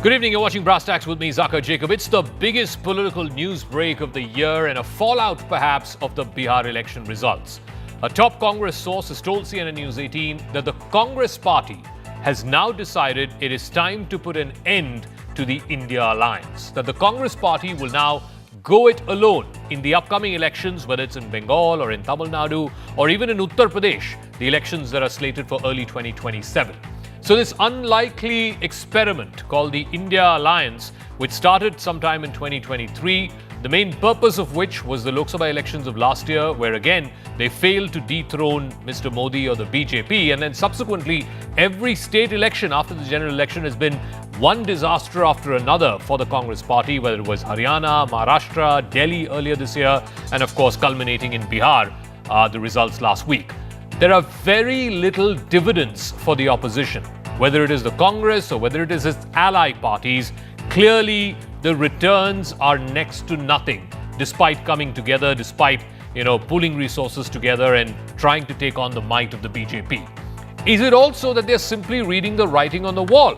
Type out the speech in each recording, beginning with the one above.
Good evening, you're watching Brass Tacks with me, Zakir Jacob. It's the biggest political news break of the year and a fallout perhaps of the Bihar election results. A top Congress source has told CNN News 18 that the Congress party has now decided it is time to put an end to the India alliance. That the Congress party will now go it alone in the upcoming elections, whether it's in Bengal or in Tamil Nadu or even in Uttar Pradesh, the elections that are slated for early 2027. So this unlikely experiment called the India Alliance, which started sometime in 2023, the main purpose of which was the Lok Sabha elections of last year, where again they failed to dethrone Mr. Modi or the BJP, and then subsequently every state election after the general election has been one disaster after another for the Congress party, whether it was Haryana, Maharashtra, Delhi earlier this year, and of course culminating in Bihar, the results last week. There are very little dividends for the opposition, whether it is the Congress or whether it is its ally parties. Clearly, the returns are next to nothing, despite coming together, despite, pooling resources together and trying to take on the might of the BJP. Is it also that they're simply reading the writing on the wall?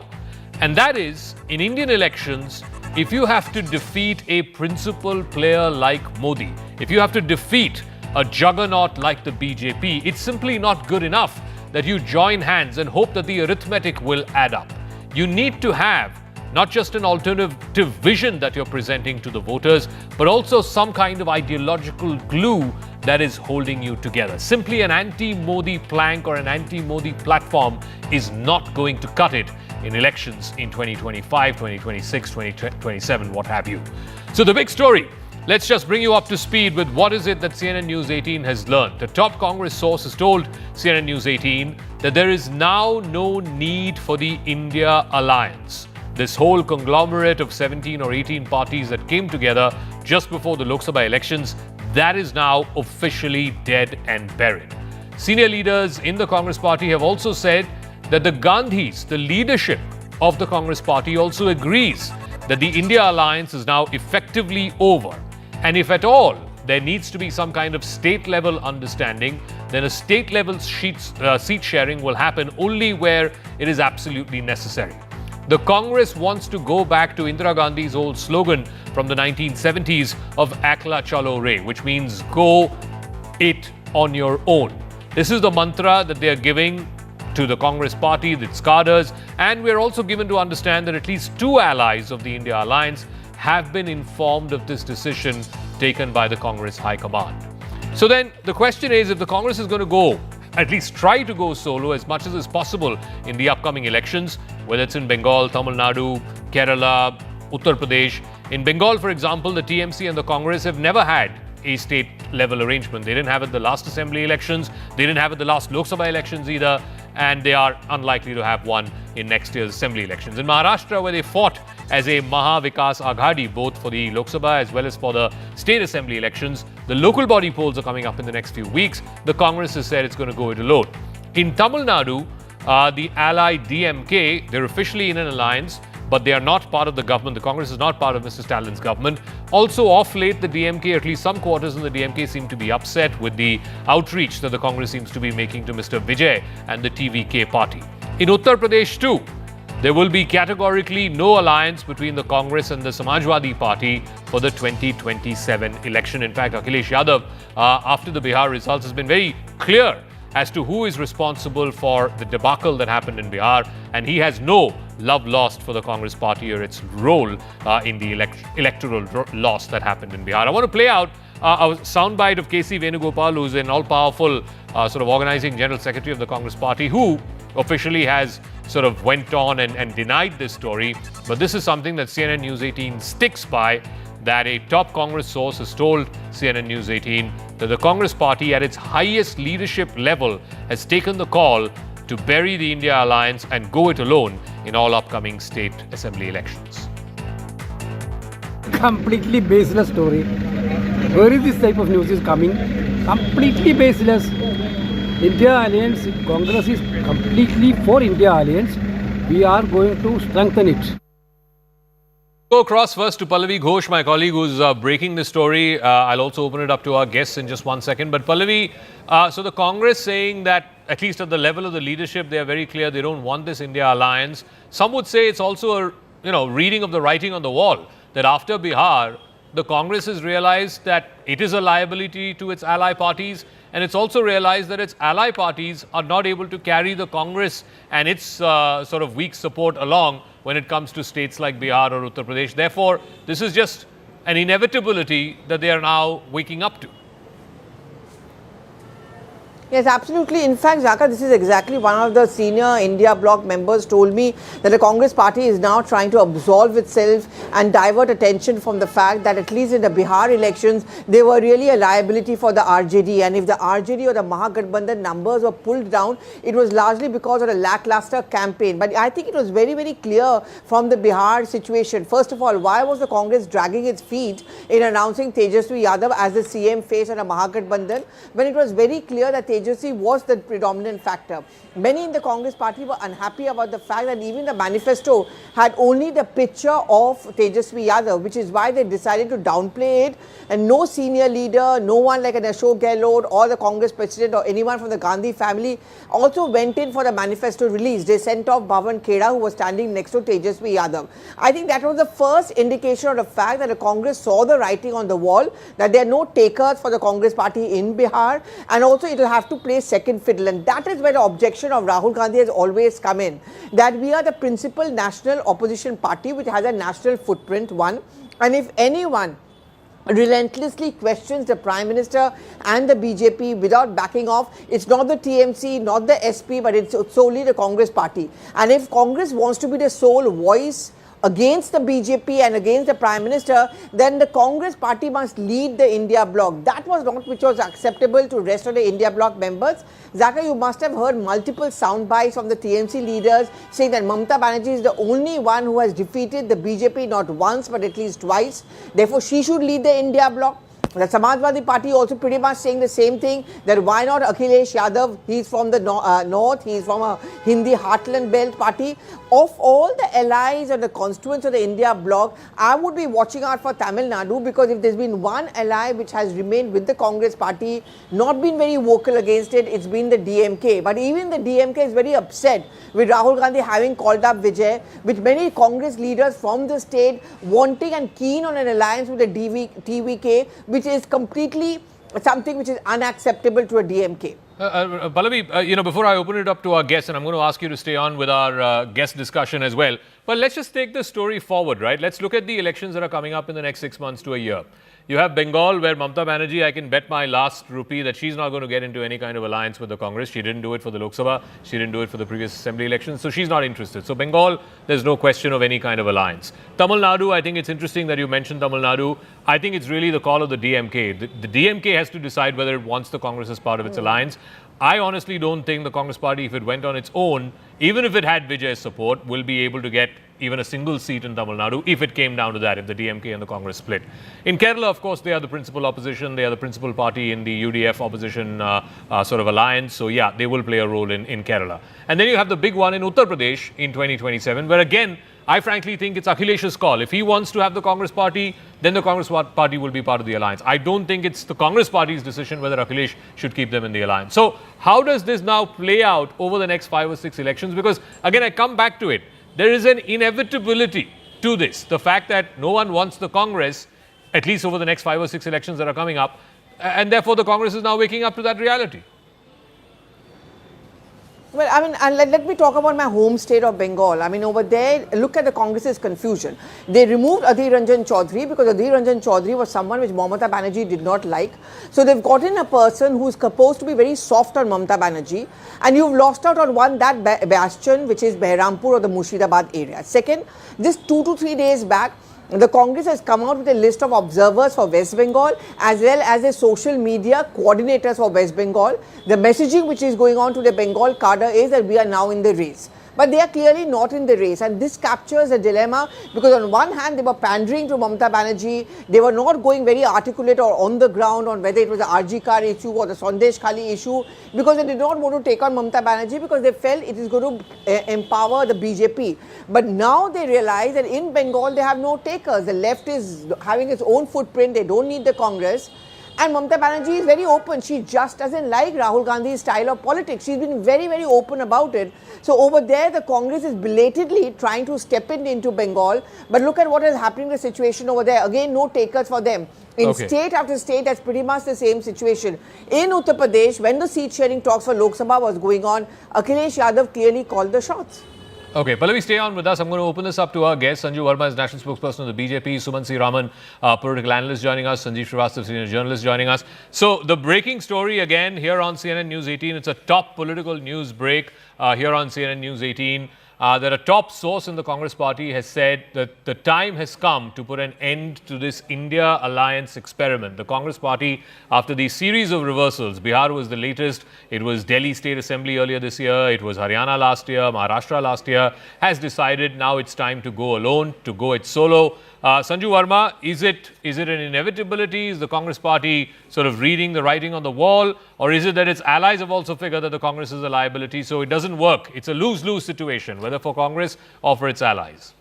And that is, in Indian elections, if you have to defeat a principal player like Modi, if you have to defeat a juggernaut like the BJP, it's simply not good enough that you join hands and hope that the arithmetic will add up. You need to have not just an alternative vision that you're presenting to the voters, but also some kind of ideological glue that is holding you together. Simply an anti-Modi plank or an anti-Modi platform is not going to cut it in elections in 2025, 2026, 2027, what have you. So the big story. Let's just bring you up to speed with what is it that CNN News 18 has learned. The top Congress source has told CNN News 18 that there is now no need for the India alliance. This whole conglomerate of 17 or 18 parties that came together just before the Lok Sabha elections, that is now officially dead and buried. Senior leaders in the Congress party have also said that the Gandhis, the leadership of the Congress party, also agrees that the India alliance is now effectively over. And if at all there needs to be some kind of state-level understanding, then a state-level seat sharing will happen only where it is absolutely necessary. The Congress wants to go back to Indira Gandhi's old slogan from the 1970s of Akla Chalo Re, which means go it on your own. This is the mantra that they are giving to the Congress party, its cadres, and we are also given to understand that at least two allies of the India alliance have been informed of this decision taken by the Congress High Command. So then the question is, if the Congress is going to go, at least try to go solo as much as is possible in the upcoming elections, whether it's in Bengal, Tamil Nadu, Kerala, Uttar Pradesh. In Bengal, for example, the TMC and the Congress have never had a state-level arrangement. They didn't have it the last assembly elections, they didn't have it the last Lok Sabha elections either, and they are unlikely to have one in next year's assembly elections. In Maharashtra, where they fought as a Maha Vikas Aghadi, both for the Lok Sabha as well as for the state assembly elections, the local body polls are coming up in the next few weeks. The Congress has said it's going to go it alone. In Tamil Nadu, the ally DMK, they're officially in an alliance, but they are not part of the government. The Congress is not part of Mr. Stalin's government. Also, off late, the DMK, at least some quarters in the DMK, seem to be upset with the outreach that the Congress seems to be making to Mr. Vijay and the TVK party. In Uttar Pradesh, too, there will be categorically no alliance between the Congress and the Samajwadi Party for the 2027 election. In fact, Akhilesh Yadav, after the Bihar results, has been very clear as to who is responsible for the debacle that happened in Bihar, and he has no love lost for the Congress party or its role in the electoral loss that happened in Bihar. I want to play out a soundbite of K.C. Venugopal, who's an all-powerful sort of organizing general secretary of the Congress party, who officially has sort of went on and denied this story. But this is something that CNN News 18 sticks by, that a top Congress source has told CNN News 18 that the Congress party at its highest leadership level has taken the call to bury the India alliance and go it alone in all upcoming state assembly elections. Completely baseless story. Where is this type of news is coming? Completely baseless. India alliance, Congress is completely for India alliance. We are going to strengthen it. Go across first to Pallavi Ghosh, my colleague, who's breaking the story. I'll also open it up to our guests in just one second. But Pallavi, so the Congress saying that at least at the level of the leadership, they are very clear they don't want this India alliance. Some would say it's also reading of the writing on the wall, that after Bihar, the Congress has realized that it is a liability to its ally parties, and it's also realized that its ally parties are not able to carry the Congress and its sort of weak support along when it comes to states like Bihar or Uttar Pradesh. Therefore, this is just an inevitability that they are now waking up to. Yes, absolutely. In fact, Zaka, this is exactly one of the senior India bloc members told me that the Congress party is now trying to absolve itself and divert attention from the fact that at least in the Bihar elections, they were really a liability for the RJD. And if the RJD or the Mahagathbandhan numbers were pulled down, it was largely because of a lackluster campaign. But I think it was very, very clear from the Bihar situation. First of all, why was the Congress dragging its feet in announcing Tejaswi Yadav as the CM face on a Mahagathbandhan when it was very clear that Tejaswi was the predominant factor? Many in the Congress party were unhappy about the fact that even the manifesto had only the picture of Tejaswi Yadav, which is why they decided to downplay it, and no senior leader, no one like an Ashok Gehlot or the Congress president or anyone from the Gandhi family also went in for the manifesto release. They sent off Bhavan Kheda, who was standing next to Tejaswi Yadav. I think that was the first indication of the fact that the Congress saw the writing on the wall, that there are no takers for the Congress party in Bihar, and also it will have to play second fiddle. And that is where the objection of Rahul Gandhi has always come in, that we are the principal national opposition party which has a national footprint, one, and if anyone relentlessly questions the Prime Minister and the BJP without backing off, it's not the TMC, not the SP, but it's solely the Congress party. And if Congress wants to be the sole voice against the BJP and against the Prime Minister, then the Congress party must lead the India bloc. That was not which was acceptable to rest of the India bloc members. Zaka, you must have heard multiple sound bites from the TMC leaders saying that Mamata Banerjee is the only one who has defeated the BJP not once but at least twice. Therefore, she should lead the India bloc. The Samajwadi Party also pretty much saying the same thing, that why not Akhilesh Yadav? He's from the north, he's from a Hindi heartland belt party. Of all the allies and the constituents of the India bloc, I would be watching out for Tamil Nadu, because if there's been one ally which has remained with the Congress party, not been very vocal against it, it's been the DMK. But even the DMK is very upset with Rahul Gandhi having called up Vijay, with many Congress leaders from the state wanting and keen on an alliance with the TVK, which is completely something which is unacceptable to a DMK. Pallavi, before I open it up to our guests, and I'm going to ask you to stay on with our guest discussion as well, but let's just take the story forward, right? Let's look at the elections that are coming up in the next 6 months to a year. You have Bengal, where Mamata Banerjee, I can bet my last rupee that she's not going to get into any kind of alliance with the Congress. She didn't do it for the Lok Sabha. She didn't do it for the previous assembly elections. So she's not interested. So Bengal, there's no question of any kind of alliance. Tamil Nadu, I think it's interesting that you mentioned Tamil Nadu. I think it's really the call of the DMK. The DMK has to decide whether it wants the Congress as part of its alliance. I honestly don't think the Congress party, if it went on its own, even if it had Vijay's support, will be able to get even a single seat in Tamil Nadu if it came down to that, if the DMK and the Congress split. In Kerala, of course, they are the principal opposition. They are the principal party in the UDF opposition sort of alliance. So, yeah, they will play a role in Kerala. And then you have the big one in Uttar Pradesh in 2027, where again, I frankly think it's Akhilesh's call. If he wants to have the Congress party, then the Congress party will be part of the alliance. I don't think it's the Congress party's decision whether Akhilesh should keep them in the alliance. So how does this now play out over the next 5 or 6 elections? Because again, I come back to it. There is an inevitability to this. The fact that no one wants the Congress, at least over the next 5 or 6 elections that are coming up, and therefore the Congress is now waking up to that reality. Well, I mean, and let me talk about my home state of Bengal. I mean, over there, look at the Congress's confusion. They removed Adhir Ranjan Chaudhary because Adhir Ranjan Chaudhary was someone which Mamata Banerjee did not like. So they've gotten a person who's supposed to be very soft on Mamata Banerjee, and you've lost out on that bastion, which is Behrampur or the Murshidabad area. Second, just 2 to 3 days back, the Congress has come out with a list of observers for West Bengal as well as a social media coordinators for West Bengal. The messaging which is going on to the Bengal cadre is that we are now in the race. But they are clearly not in the race, and this captures a dilemma, because on one hand they were pandering to Mamata Banerjee, they were not going very articulate or on the ground on whether it was the RG car issue or the Sandesh Khali issue, because they did not want to take on Mamata Banerjee because they felt it is going to empower the BJP. But now they realize that in Bengal they have no takers. The left is having its own footprint, they don't need the Congress. And Mamata Banerjee is very open. She just doesn't like Rahul Gandhi's style of politics. She's been very, very open about it. So over there, the Congress is belatedly trying to step into Bengal. But look at what is happening, the situation over there. Again, no takers for them. In state after state, that's pretty much the same situation. In Uttar Pradesh, when the seat sharing talks for Lok Sabha was going on, Akhilesh Yadav clearly called the shots. Okay, Pallavi, stay on with us. I'm going to open this up to our guest. Sanju Verma is national spokesperson of the BJP. Sumansi Raman, political analyst, joining us. Sanjeev Srivastava, senior journalist, joining us. So, the breaking story again here on CNN News 18. It's a top political news break here on CNN News 18. That a top source in the Congress party has said that the time has come to put an end to this India alliance experiment. The Congress party, after the series of reversals, Bihar was the latest, it was Delhi State Assembly earlier this year, it was Haryana last year, Maharashtra last year, has decided now it's time to go alone, to go it solo. Sanju Verma, is it an inevitability? Is the Congress party sort of reading the writing on the wall? Or is it that its allies have also figured that the Congress is a liability, so it doesn't work? It's a lose-lose situation, whether for Congress or for its allies.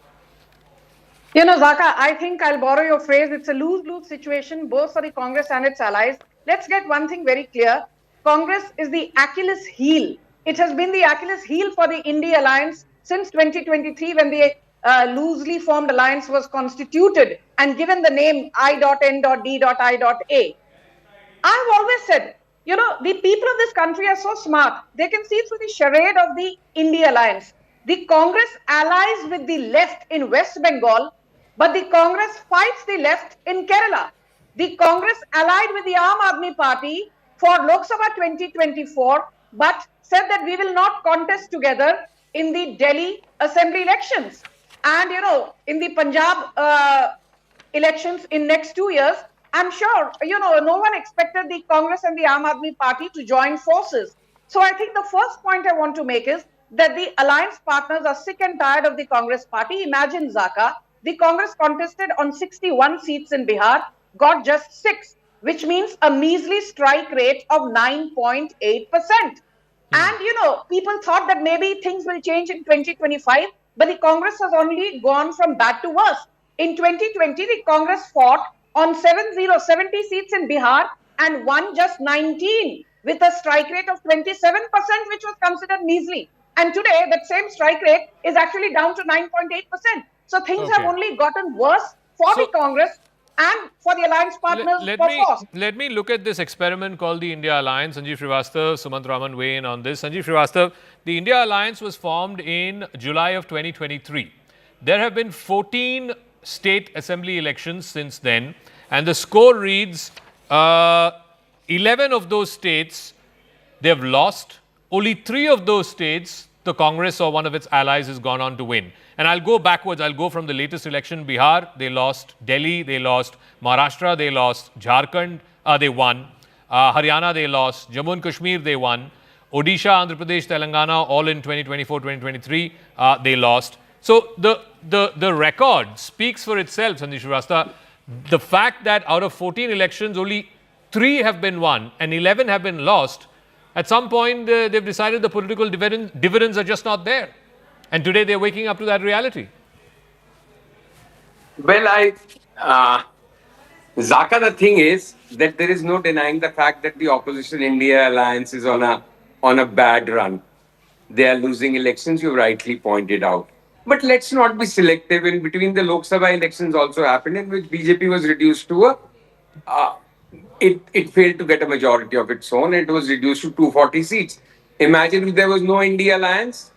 You know, Zaka, I think I'll borrow your phrase. It's a lose-lose situation, both for the Congress and its allies. Let's get one thing very clear. Congress is the Achilles heel. It has been the Achilles heel for the I.N.D.I.A alliance since 2023, when the loosely formed alliance was constituted and given the name I.N.D.I.A. I've always said, you know, the people of this country are so smart. They can see through the charade of the I.N.D.I.A alliance. The Congress allies with the left in West Bengal, but the Congress fights the left in Kerala. The Congress allied with the Aam Aadmi Party for Lok Sabha 2024, but said that we will not contest together in the Delhi Assembly elections. And, you know, in the Punjab elections in next 2 years, I'm sure, you know, no one expected the Congress and the Aam Aadmi Party to join forces. So I think the first point I want to make is that the alliance partners are sick and tired of the Congress party. Imagine, Zaka, the Congress contested on 61 seats in Bihar, got just 6, which means a measly strike rate of 9.8%. And, you know, people thought that maybe things will change in 2025. But the Congress has only gone from bad to worse. In 2020, the Congress fought on 70 seats in Bihar and won just 19 with a strike rate of 27%, which was considered measly. And today, that same strike rate is actually down to 9.8%. So things have only gotten worse for the Congress and for the alliance partners. Let me look at this experiment called the I.N.D.I.A alliance. Sanjeev Srivastava, Sumant Raman weigh in on this. Sanjeev Srivastava, the I.N.D.I.A alliance was formed in July of 2023. There have been 14 state assembly elections since then, and the score reads 11 of those states they have lost. Only 3 of those states the Congress or one of its allies has gone on to win. And I'll go backwards. I'll go from the latest election. Bihar, they lost. Delhi, they lost. Maharashtra, they lost. Jharkhand, they won. Haryana, they lost. Jammu and Kashmir, they won. Odisha, Andhra Pradesh, Telangana, all in 2024, 2023, they lost. So the record speaks for itself, Sanjeev Srivastava. The fact that out of 14 elections, only 3 have been won and 11 have been lost, at some point they've decided the political dividends are just not there. And today they're waking up to that reality. Well, Zaka, the thing is that there is no denying the fact that the opposition India alliance is on a bad run. They are losing elections, you rightly pointed out. But let's not be selective. In between, the Lok Sabha elections also happened, in which BJP was reduced to it failed to get a majority of its own. It was reduced to 240 seats. Imagine if there was no India alliance,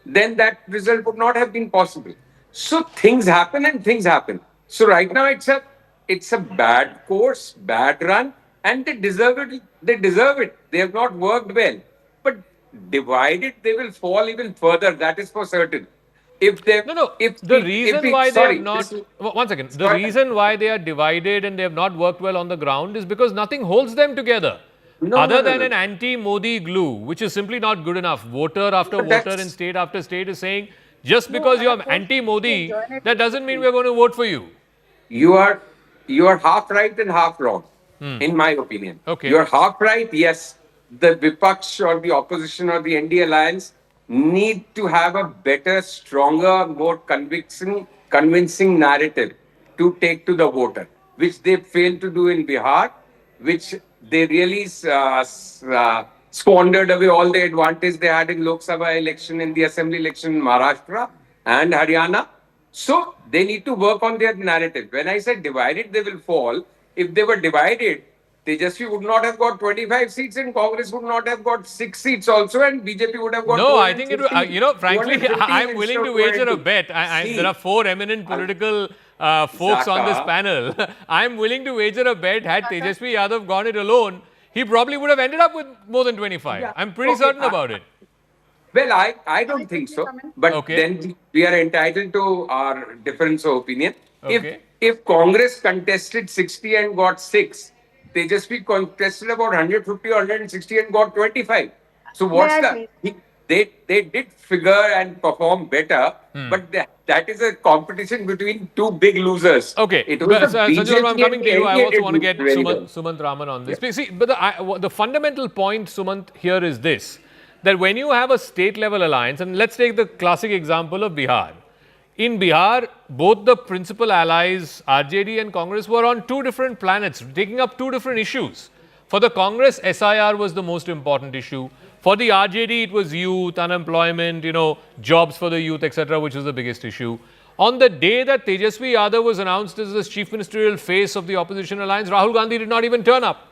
then that result would not have been possible. So things happen and things happen. So right now it's a bad course, bad run, and they deserve it. They deserve it. They have not worked well. But divided, they will fall even further. That is for certain. If they the reason why they have not one second. The reason why they are divided and they have not worked well on the ground is because nothing holds them together. Other than an anti-Modi glue, which is simply not good enough. Voter after voter in state after state is saying, just because you are anti-Modi, that doesn't mean we're going to vote for you. You are half right and half wrong, in my opinion. Okay. You are half right, yes. The Vipaksh or the opposition or the N.D.A alliance need to have a better, stronger, more convincing narrative to take to the voter, which they failed to do in Bihar which they really squandered away all the advantage they had in Lok Sabha election, in the assembly election in Maharashtra and Haryana. So they need to work on their narrative. When I said divided, they will fall. If they were divided, Tejasvi would not have got 25 seats and Congress would not have got 6 seats also, and BJP would have got No, I think it would, frankly, 215 I'm willing to wager a 220. bet. There are 4 eminent political folks on this Zaka. panel. I'm willing to wager a bet, had Tejasvi Yadav gone it alone, he probably would have ended up with more than 25. Yeah. I'm pretty certain about it. Well, I don't think so. But Okay. then we are entitled to our difference of opinion. Okay. If Congress contested 60 and got 6, they just be contested about 150 or 160 and got 25. So what's they did figure and perform better, but that is a competition between two big losers. Okay, It was but, Sanjay, BJP I'm coming to you. I and also want to did get very well. Sumant Raman on this. See, but the fundamental point, Sumant, here is this, that when you have a state-level alliance, and let's take the classic example of Bihar. In Bihar, both the principal allies, RJD and Congress, were on 2 different planets, taking up 2 different issues. For the Congress, SIR was the most important issue. For the RJD, it was youth, unemployment, jobs for the youth, etc., which was the biggest issue. On the day that Tejasvi Yadav was announced as the chief ministerial face of the opposition alliance, Rahul Gandhi did not even turn up.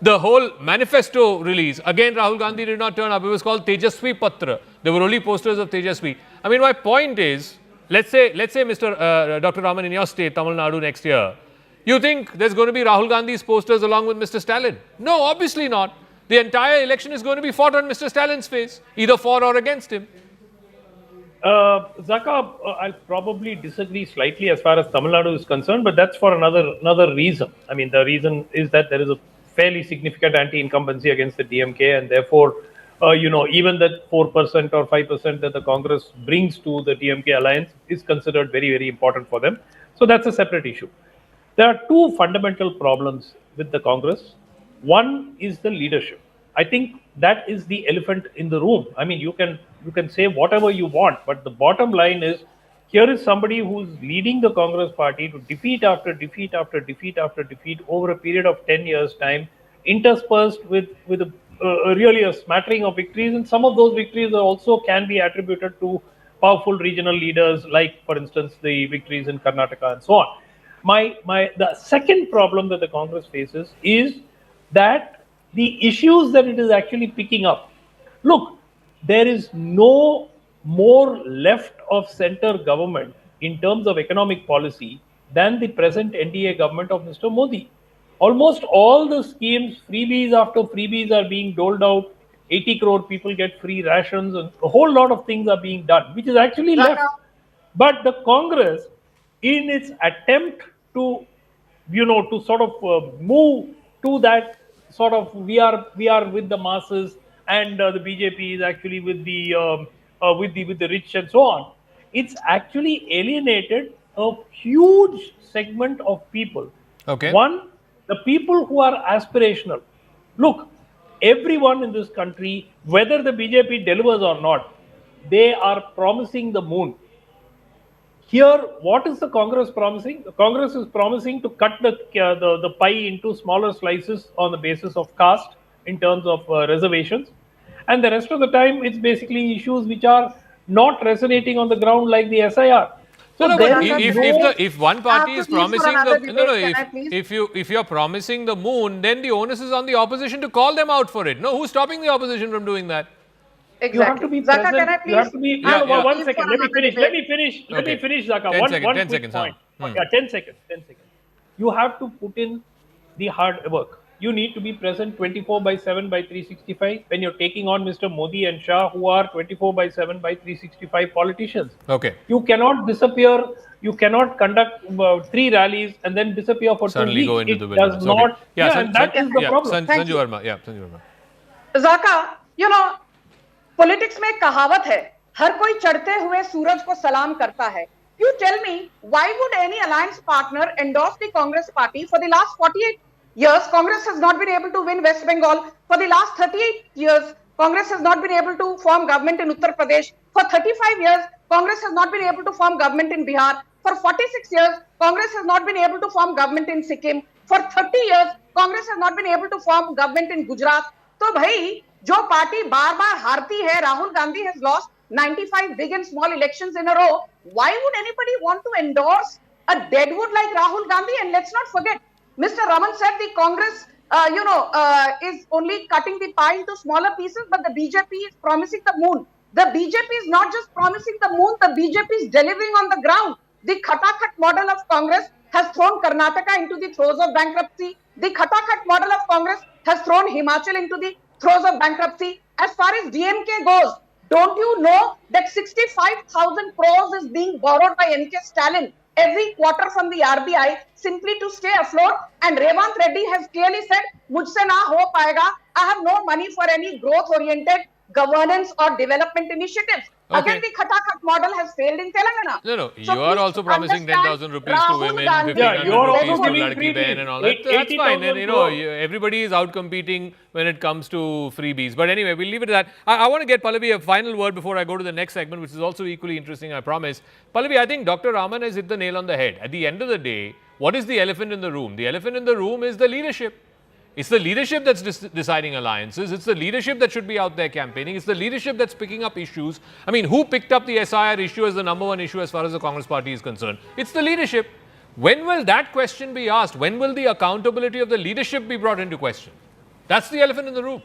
The whole manifesto release, again, Rahul Gandhi did not turn up. It was called Tejasvi Patra. There were only posters of Tejasvi. I mean, my point is, let's say, Mr. Dr. Raman, in your state, Tamil Nadu, next year, you think there's going to be Rahul Gandhi's posters along with Mr. Stalin? No, obviously not. The entire election is going to be fought on Mr. Stalin's face, either for or against him. Zaka, I'll probably disagree slightly as far as Tamil Nadu is concerned, but that's for another reason. I mean, the reason is that there is a fairly significant anti-incumbency against the DMK, and therefore, even that 4% or 5% that the Congress brings to the DMK alliance is considered very, very important for them. So that's a separate issue. There are 2 fundamental problems with the Congress. One is the leadership. I think that is the elephant in the room. I mean, you can say whatever you want, but the bottom line is, here is somebody who's leading the Congress party to defeat after defeat after defeat after defeat over a period of 10 years' time, interspersed with really a smattering of victories, and some of those victories also can be attributed to powerful regional leaders, like, for instance, the victories in Karnataka and so on. The second problem that the Congress faces is that the issues that it is actually picking up. Look, there is no more left of center government in terms of economic policy than the present NDA government of Mr. Modi. Almost all the schemes, freebies after freebies, are being doled out. 80 crore people get free rations, and a whole lot of things are being done, which is actually left. But the Congress, in its attempt to, to sort of move to that sort of we are with the masses, and the BJP is actually with the rich and so on. It's actually alienated a huge segment of people. Okay. One, the people who are aspirational. Look, everyone in this country, whether the BJP delivers or not, they are promising the moon. Here, what is the Congress promising? The Congress is promising to cut the pie into smaller slices on the basis of caste in terms of reservations. And the rest of the time, it's basically issues which are not resonating on the ground, like the SIR. So if one party is promising if you're promising the moon, then the onus is on the opposition to call them out for it. No, who's stopping the opposition from doing that? Exactly. You have to be present. Can I please? You have to be. One second. Let me finish, Zaka. 10 seconds. Point. Yeah, 10 seconds. You have to put in the hard work. You need to be present 24/7 by 365 when you're taking on Mr. Modi and Shah, who are 24/7 by 365 politicians. Okay. You cannot disappear. You cannot conduct 3 rallies and then disappear for 2 weeks. Suddenly go into it the wilderness. does not. Okay. And that is the problem. Sanju Verma. Zaka, politics में एक कहावत है, हर कोई चढ़ते हुए सूरज को सलाम करता है. You tell me, why would any alliance partner endorse the Congress party? For the last 48 years, Congress has not been able to win West Bengal. For the last 38 years, Congress has not been able to form government in Uttar Pradesh. For 35 years, Congress has not been able to form government in Bihar. For 46 years, Congress has not been able to form government in Sikkim. For 30 years, Congress has not been able to form government in Gujarat. So, bhai, jo party bar harti hai, Rahul Gandhi has lost 95 big and small elections in a row. Why would anybody want to endorse a deadwood like Rahul Gandhi? And let's not forget, Mr. Raman said the Congress, is only cutting the pie into smaller pieces, but the BJP is promising the moon. The BJP is not just promising the moon, the BJP is delivering on the ground. The Khatakhat model of Congress has thrown Karnataka into the throes of bankruptcy. The Khatakhat model of Congress has thrown Himachal into the throes of bankruptcy. As far as DMK goes, don't you know that 65,000 crores is being borrowed by N.K. Stalin every quarter from the RBI simply to stay afloat? And Revant Reddy has clearly said, "Mujhse na ho payega. I have no money for any growth-oriented governance or development initiatives." Okay. Again, the Khatakhat model has failed in Telangana. No. So you are please also promising understand 10,000 rupees to Rahul women, Gandhi. 1,500 you are rupees also to giving Ladki freebies. Behan and all that. That's fine. And, 80,000 everybody is out competing when it comes to freebies. But anyway, we'll leave it at that. I want to get Pallavi a final word before I go to the next segment, which is also equally interesting, I promise. Pallavi, I think Dr. Raman has hit the nail on the head. At the end of the day, what is the elephant in the room? The elephant in the room is the leadership. It's the leadership that's deciding alliances. It's the leadership that should be out there campaigning. It's the leadership that's picking up issues. I mean, who picked up the SIR issue as the number one issue as far as the Congress party is concerned? It's the leadership. When will that question be asked? When will the accountability of the leadership be brought into question? That's the elephant in the room.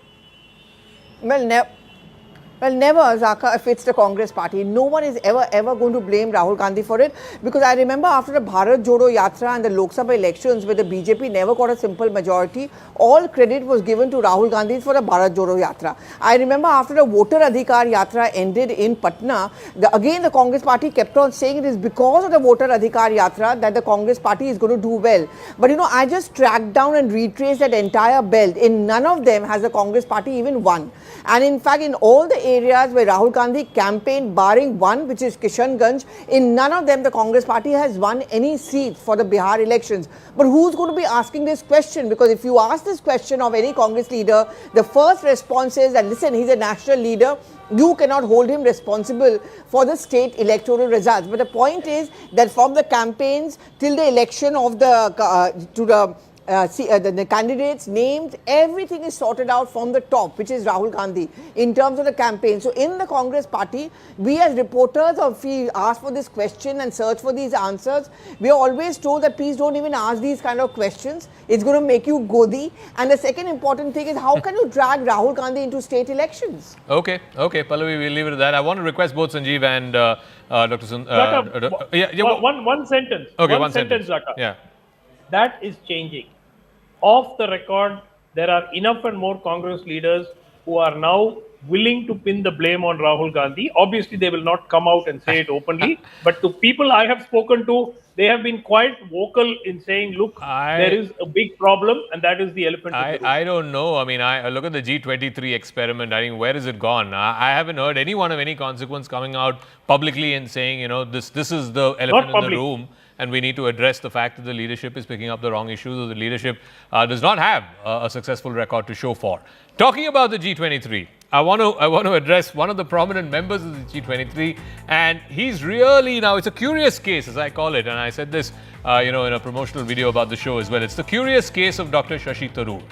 Well, never, Zaka, if it's the Congress party. No one is ever going to blame Rahul Gandhi for it. Because I remember after the Bharat Jodo Yatra and the Lok Sabha elections where the BJP never got a simple majority, all credit was given to Rahul Gandhi for the Bharat Jodo Yatra. I remember after the Voter Adhikar Yatra ended in Patna, again the Congress party kept on saying it is because of the Voter Adhikar Yatra that the Congress party is going to do well. But I just tracked down and retraced that entire belt. In none of them has the Congress party even won. And in fact, in all the areas where Rahul Gandhi campaigned, barring one, which is Kishanganj, in none of them the Congress party has won any seats for the Bihar elections. But who's going to be asking this question? Because if you ask this question of any Congress leader, the first response is that, listen, he's a national leader. You cannot hold him responsible for the state electoral results. But the point is that from the campaigns till the election of the candidates named, everything is sorted out from the top, which is Rahul Gandhi, in terms of the campaign. So in the Congress party, we as reporters, or if we ask for this question and search for these answers, we are always told that please don't even ask these kind of questions. It's going to make you godi. And the second important thing is, how can you drag Rahul Gandhi into state elections? Okay, Pallavi, we'll leave it at that. I want to request both Sanjeev and Dr. One sentence. Okay, one sentence, Zaka. Yeah. That is changing. Off the record, there are enough and more Congress leaders who are now willing to pin the blame on Rahul Gandhi. Obviously, they will not come out and say it openly. But to people I have spoken to, they have been quite vocal in saying, look, there is a big problem, and that is the elephant in the room. I don't know. I mean, I look at the G23 experiment. I mean, where has it gone? I haven't heard anyone of any consequence coming out publicly and saying, this is the elephant in the room. And we need to address the fact that the leadership is picking up the wrong issues, or the leadership does not have a successful record to show for. Talking about the G23, I want to address one of the prominent members of the G23, and he's really, now it's a curious case, as I call it, and I said this, in a promotional video about the show as well. It's the curious case of Dr. Shashi Tharoor.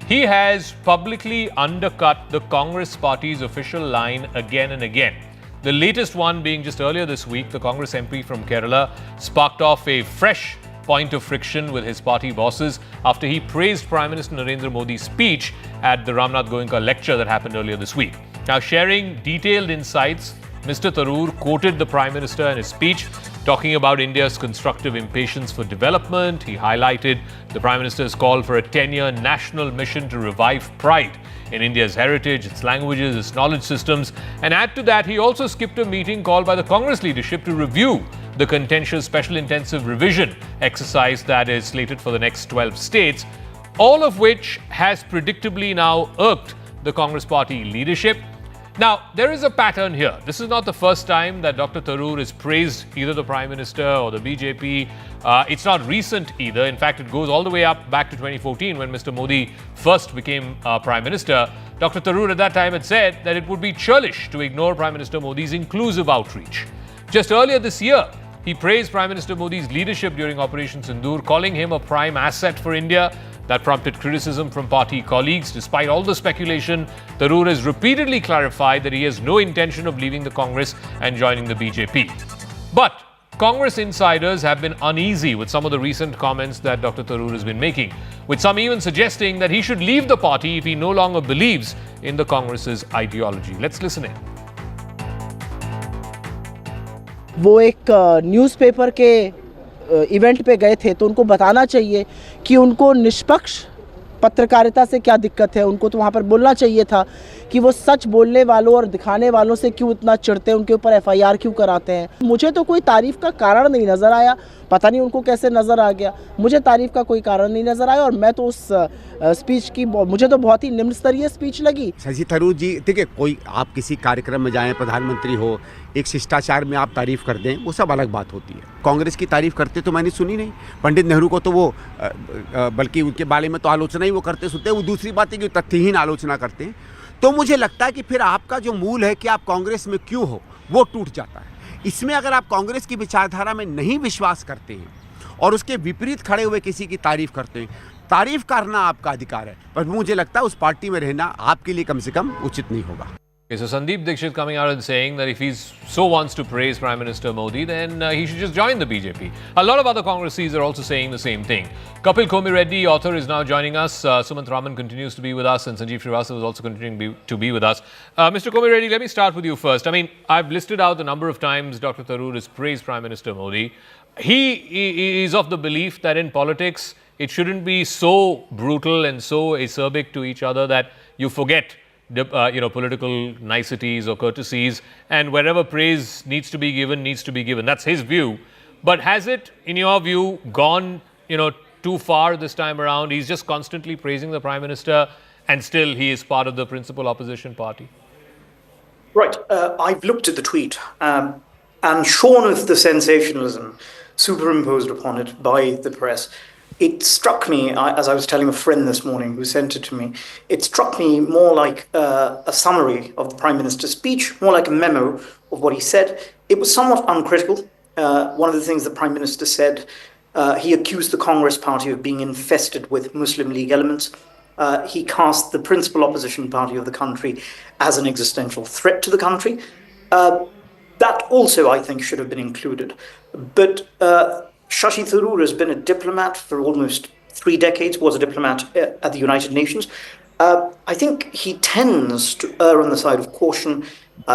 He has publicly undercut the Congress party's official line again and again. The latest one being just earlier this week, the Congress MP from Kerala sparked off a fresh point of friction with his party bosses after he praised Prime Minister Narendra Modi's speech at the Ramnath Goenka lecture that happened earlier this week. Now, sharing detailed insights, Mr. Tharoor quoted the Prime Minister in his speech, talking about India's constructive impatience for development. He highlighted the Prime Minister's call for a 10-year national mission to revive pride in India's heritage, its languages, its knowledge systems. And add to that, he also skipped a meeting called by the Congress leadership to review the contentious special intensive revision exercise that is slated for the next 12 states, all of which has predictably now irked the Congress party leadership. Now, there is a pattern here. This is not the first time that Dr. Tharoor has praised either the Prime Minister or the BJP. It's not recent either. In fact, it goes all the way back to 2014 when Mr. Modi first became Prime Minister. Dr. Tharoor at that time had said that it would be churlish to ignore Prime Minister Modi's inclusive outreach. Just earlier this year, He praised Prime Minister Modi's leadership during Operation Sindoor, calling him a prime asset for India. That prompted criticism from party colleagues. Despite all the speculation, Tharoor has repeatedly clarified that he has no intention of leaving the Congress and joining the BJP. But Congress insiders have been uneasy with some of the recent comments that Dr. Tharoor has been making, with some even suggesting that he should leave the party if he no longer believes in the Congress's ideology. Let's listen in. वो एक newspaper के event पे गए थे तो उनको बताना चाहिए कि उनको निष्पक्ष पत्रकारिता से क्या दिक्कत है। उनको तो वहाँ पर बोलना चाहिए था कि वो सच बोलने वालों और दिखाने वालों से क्यों इतना चिढ़ते हैं, उनके ऊपर एफआईआर क्यों कराते हैं। मुझे तो कोई तारीफ़ का कारण नहीं नज़र आया, पता नहीं उनको कैसे नज़र आ गया। मुझे तारीफ़ का कोई कारण नहीं नज़र आया और मैं तो उस स्पीच की मुझे तो बहुत ही निम्न स्तरीय स्पीच लगी। शशि थरूर जी, देखिए, कोई आप किसी कार्यक्रम में जाएं, प्रधानमंत्री हो, एक शिष्टाचार में आप तारीफ़ कर दें, वो सब अलग बात होती है। कांग्रेस की तारीफ़ करते तो मैंने सुनी नहीं। पंडित नेहरू को तो वो बल्कि उनके बारे में तो आलोचना ही वो करते सुनते हैं। वो दूसरी बात है कि तथ्यहीन आलोचना करते हैं। तो मुझे लगता है कि फिर आपका जो मूल है कि आप कांग्रेस में क्यों हो, वो टूट जाता है। इसमें अगर आप कांग्रेस की विचारधारा में नहीं विश्वास करते हैं और उसके विपरीत खड़े हुए किसी की तारीफ़ करते हैं, तारीफ़ करना आपका अधिकार है, पर मुझे लगता है उस पार्टी में रहना आपके लिए कम से कम उचित नहीं होगा। Okay, so Sandeep Dixit coming out and saying that if he so wants to praise Prime Minister Modi, then he should just join the BJP. A lot of other Congresses are also saying the same thing. Kapil Komireddy, author, is now joining us. Sumant Raman continues to be with us, and Sanjeev Srivastava is also continuing to be with us. Mr. Komireddy, let me start with you first. I mean, I've listed out the number of times Dr. Tharoor has praised Prime Minister Modi. He is of the belief that in politics, it shouldn't be so brutal and so acerbic to each other that you forget political niceties or courtesies, and wherever praise needs to be given, needs to be given. That's his view. But has it, in your view, gone, too far this time around? He's just constantly praising the Prime Minister and still he is part of the principal opposition party. Right. I've looked at the tweet and shorn of the sensationalism superimposed upon it by the press. It struck me, as I was telling a friend this morning who sent it to me, it struck me more like a summary of the Prime Minister's speech, more like a memo of what he said. It was somewhat uncritical. One of the things the Prime Minister said, he accused the Congress party of being infested with Muslim League elements. He cast the principal opposition party of the country as an existential threat to the country. That also, I think, should have been included. But Shashi Tharoor has been a diplomat for almost 3 decades, was a diplomat at the United Nations. I think he tends to err on the side of caution.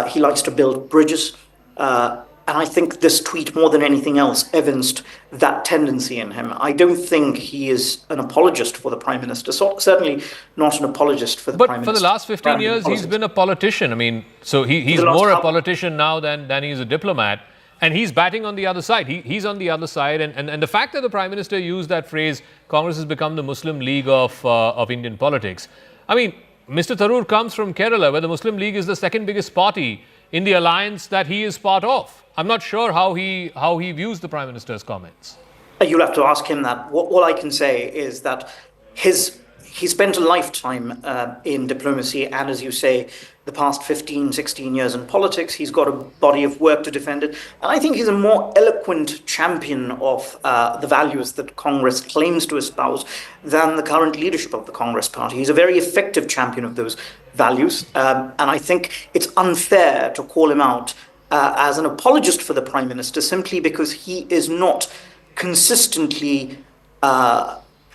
He likes to build bridges. And I think this tweet, more than anything else, evidenced that tendency in him. I don't think he is an apologist for the Prime Minister, certainly not an apologist for the Prime Minister. But for the last 15 years, he's been a politician. I mean, so he's more a politician now than he's a diplomat. And he's batting on the other side. He's on the other side. And the fact that the Prime Minister used that phrase, Congress has become the Muslim League of Indian politics. I mean, Mr. Tharoor comes from Kerala, where the Muslim League is the second biggest party in the alliance that he is part of. I'm not sure how he views the Prime Minister's comments. You'll have to ask him that. All I can say is that he spent a lifetime in diplomacy and, as you say, the past 15, 16 years in politics. He's got a body of work to defend it. And I think he's a more eloquent champion of the values that Congress claims to espouse than the current leadership of the Congress party. He's a very effective champion of those values. And I think it's unfair to call him out as an apologist for the Prime Minister simply because he is not consistently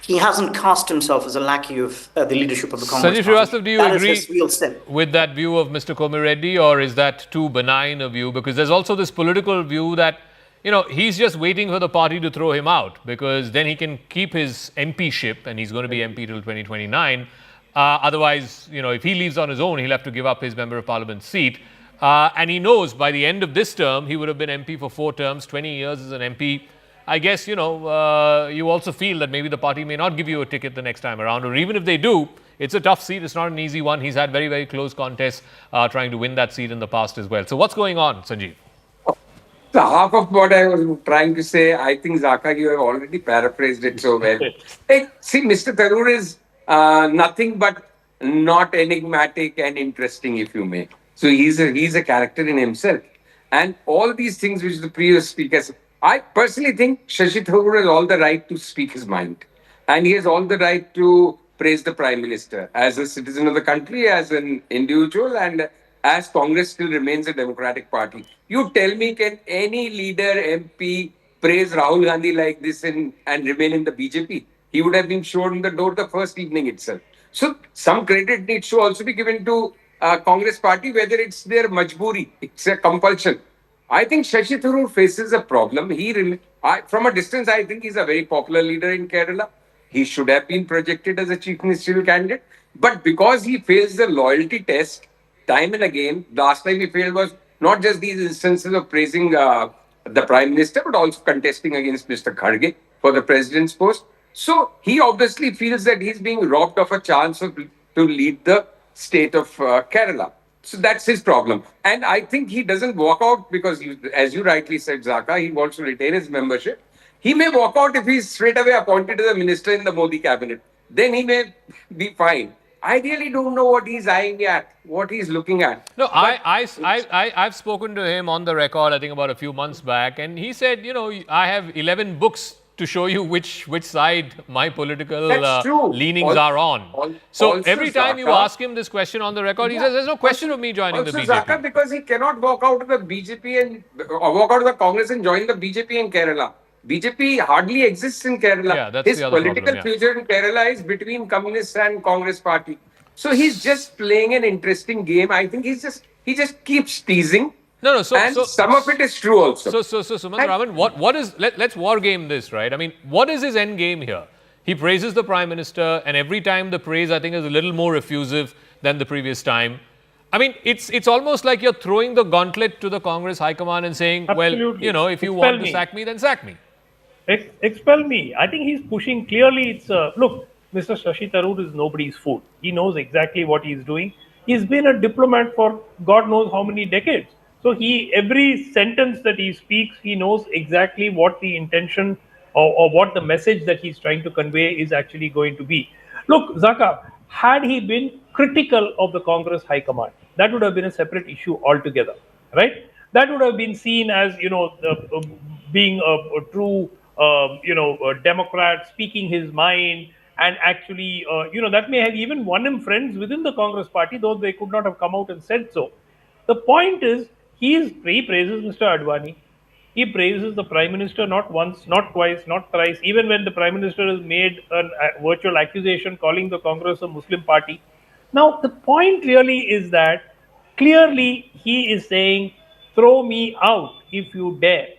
he hasn't cast himself as a lackey of the leadership of the Congress Sanjeev Srivastava, do you agree with that view of Mr. Komireddy, or is that too benign a view? Because there's also this political view that, he's just waiting for the party to throw him out because then he can keep his MP-ship and he's going to be MP till 2029. Otherwise, if he leaves on his own, he'll have to give up his Member of Parliament seat. And he knows by the end of this term, he would have been MP for 4 terms, 20 years as an MP. I guess, you also feel that maybe the party may not give you a ticket the next time around, or even if they do, it's a tough seat. It's not an easy one. He's had very, very close contests trying to win that seat in the past as well. So what's going on, Sanjeev? So half of what I was trying to say, I think, Zaka, you have already paraphrased it so well. See, Mr. Tharoor is nothing but not enigmatic and interesting, if you may. So he's a character in himself. And all these things which the previous speakers I personally think Shashi Tharoor has all the right to speak his mind. And he has all the right to praise the Prime Minister as a citizen of the country, as an individual, and as Congress still remains a democratic party. You tell me, can any leader, MP, praise Rahul Gandhi like this and remain in the BJP? He would have been shown the door the first evening itself. So some credit needs to also be given to Congress party, whether it's their majburi, it's a compulsion. I think Shashi Tharoor faces a problem. From a distance, I think he's a very popular leader in Kerala. He should have been projected as a chief ministerial candidate. But because he fails the loyalty test time and again, last time he failed was not just these instances of praising the Prime Minister, but also contesting against Mr. Kharge for the president's post. So he obviously feels that he's being robbed of a chance to lead the state of Kerala. So that's his problem. And I think he doesn't walk out because, as you rightly said, Zaka, he wants to retain his membership. He may walk out if he's straight away appointed as a minister in the Modi cabinet. Then he may be fine. I really don't know what he's eyeing at, what he's looking at. No, I've spoken to him on the record, I think about a few months back, and he said, I have 11 books to show you which side my political leanings are on. So every time you ask him this question on the record, he says, there's no question of me joining the BJP. Zaka, because he cannot walk out of the BJP or walk out of the Congress and join the BJP in Kerala. BJP hardly exists in Kerala. Yeah, that's his the other political problem, future in Kerala is between Communists and Congress party. So he's just playing an interesting game. I think he just keeps teasing. No, some of it is true also. So Sumant Raman, what is, let's war game this, right? I mean, what is his end game here? He praises the Prime Minister, and every time the praise, I think, is a little more effusive than the previous time. I mean, it's almost like you're throwing the gauntlet to the Congress High Command and saying, Absolutely. well, if you want to sack me, then sack me. Expel me. I think he's pushing clearly. It's look, Mr. Shashi Tharoor is nobody's fool. He knows exactly what he's doing. He's been a diplomat for God knows how many decades. So every sentence that he speaks, he knows exactly what the intention or what the message that he's trying to convey is actually going to be. Look, Zaka, had he been critical of the Congress High Command, that would have been a separate issue altogether, right? That would have been seen as, being a true, a Democrat speaking his mind, and actually, that may have even won him friends within the Congress party, though they could not have come out and said so. The point is, he praises Mr. Advani. He praises the Prime Minister not once, not twice, not thrice. Even when the Prime Minister has made a virtual accusation calling the Congress a Muslim party. Now, the point really is that clearly he is saying, throw me out if you dare.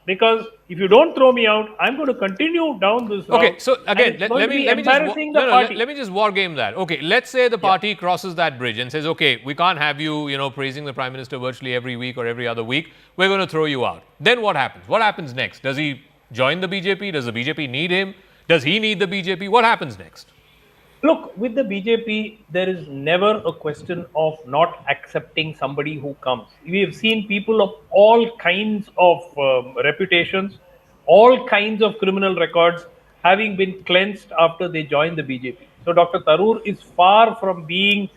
Because if you don't throw me out, I'm going to continue down this route. Okay, so again, let me just war game that. Okay, let's say the party crosses that bridge and says, okay, we can't have you, praising the Prime Minister virtually every week or every other week. We're going to throw you out. Then what happens? What happens next? Does he join the BJP? Does the BJP need him? Does he need the BJP? What happens next? Look, with the BJP, there is never a question of not accepting somebody who comes. We have seen people of all kinds of reputations, all kinds of criminal records having been cleansed after they joined the BJP. So Dr. Tharoor is far from being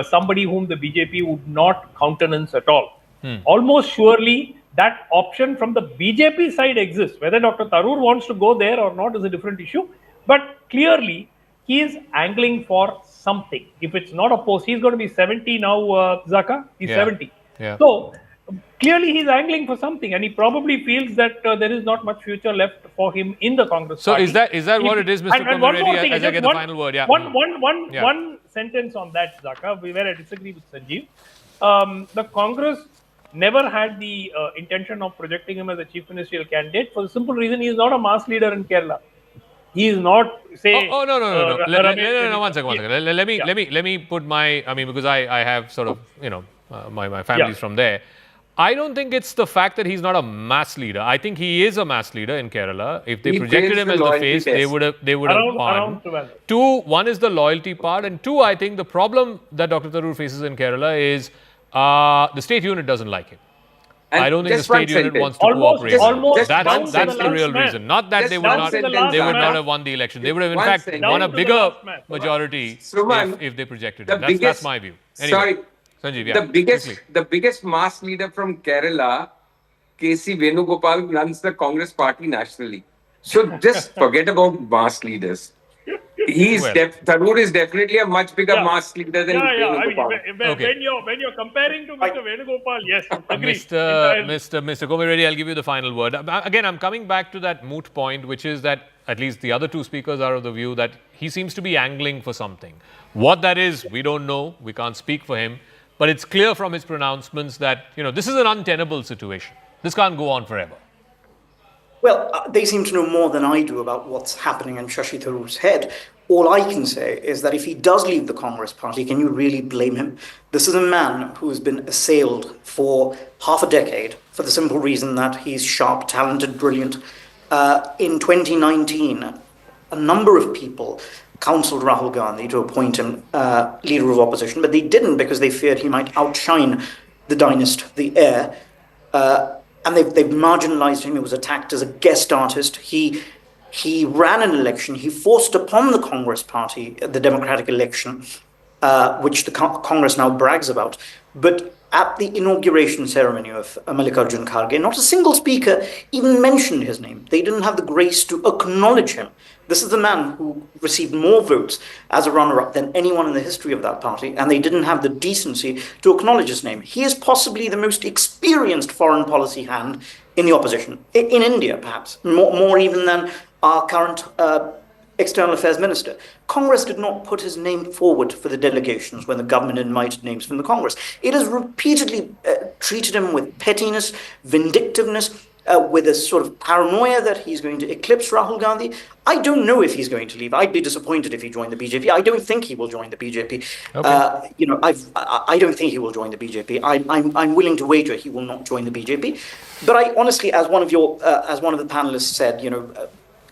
somebody whom the BJP would not countenance at all. Almost surely that option from the BJP side exists. Whether Dr. Tharoor wants to go there or not is a different issue. But clearly, he is angling for something. If it's not a post, he's going to be 70 now, Zaka. He's 70. Yeah. So clearly he's angling for something, and he probably feels that there is not much future left for him in the Congress party. So is that what it is, Mr. Kumar Reddy, as I get the final word? Yeah. One sentence on that, Zaka, where I disagree with Sanjeev. The Congress never had the intention of projecting him as a chief ministerial candidate for the simple reason he is not a mass leader in Kerala. He is not, say... No. One second. Let me put my... I mean, because I have sort of, my family's from there. I don't think it's the fact that he's not a mass leader. I think he is a mass leader in Kerala. If they projected him as the face, they would have won. One is the loyalty part. And two, I think the problem that Dr. Tharoor faces in Kerala is the state unit doesn't like him. And I don't think the state unit wants to cooperate. That's the real reason. Not that they would not have won the election. They would have, in fact, won a bigger majority if they projected him. That's my view. Anyway, Sorry, Sanjeev, the biggest mass leader from Kerala K.C. Venugopal runs the Congress party nationally. So just forget about mass leaders. Tharoor is definitely a much bigger mass leader than Venugopal. I mean, when you're comparing to Mr. Venugopal, yes, agree. Mr. Komi Reddy, I'll give you the final word. Again, I'm coming back to that moot point, which is that at least the other two speakers are of the view that he seems to be angling for something. What that is, we don't know. We can't speak for him. But it's clear from his pronouncements that, this is an untenable situation. This can't go on forever. Well, they seem to know more than I do about what's happening in Shashi Tharoor's head. All I can say is that if he does leave the Congress party, can you really blame him? This is a man who has been assailed for half a decade for the simple reason that he's sharp, talented, brilliant. In 2019, a number of people counseled Rahul Gandhi to appoint him leader of opposition, but they didn't because they feared he might outshine the dynast, the heir. And they've marginalized him. He was attacked as a guest artist. He ran an election. He forced upon the Congress party the democratic election, which the Congress now brags about. But at the inauguration ceremony of Mallikarjun Kharge, not a single speaker even mentioned his name. They didn't have the grace to acknowledge him. This is the man who received more votes as a runner-up than anyone in the history of that party, and they didn't have the decency to acknowledge his name. He is possibly the most experienced foreign policy hand in the opposition, in India perhaps, more even than our current External Affairs Minister. Congress did not put his name forward for the delegations when the government invited names from the Congress. It has repeatedly treated him with pettiness, vindictiveness, with a sort of paranoia that he's going to eclipse Rahul Gandhi. I don't know if he's going to leave. I'd be disappointed if he joined the BJP. I don't think he will join the BJP. Okay. I don't think he will join the BJP. I'm willing to wager he will not join the BJP. But I honestly, as one of the panelists said,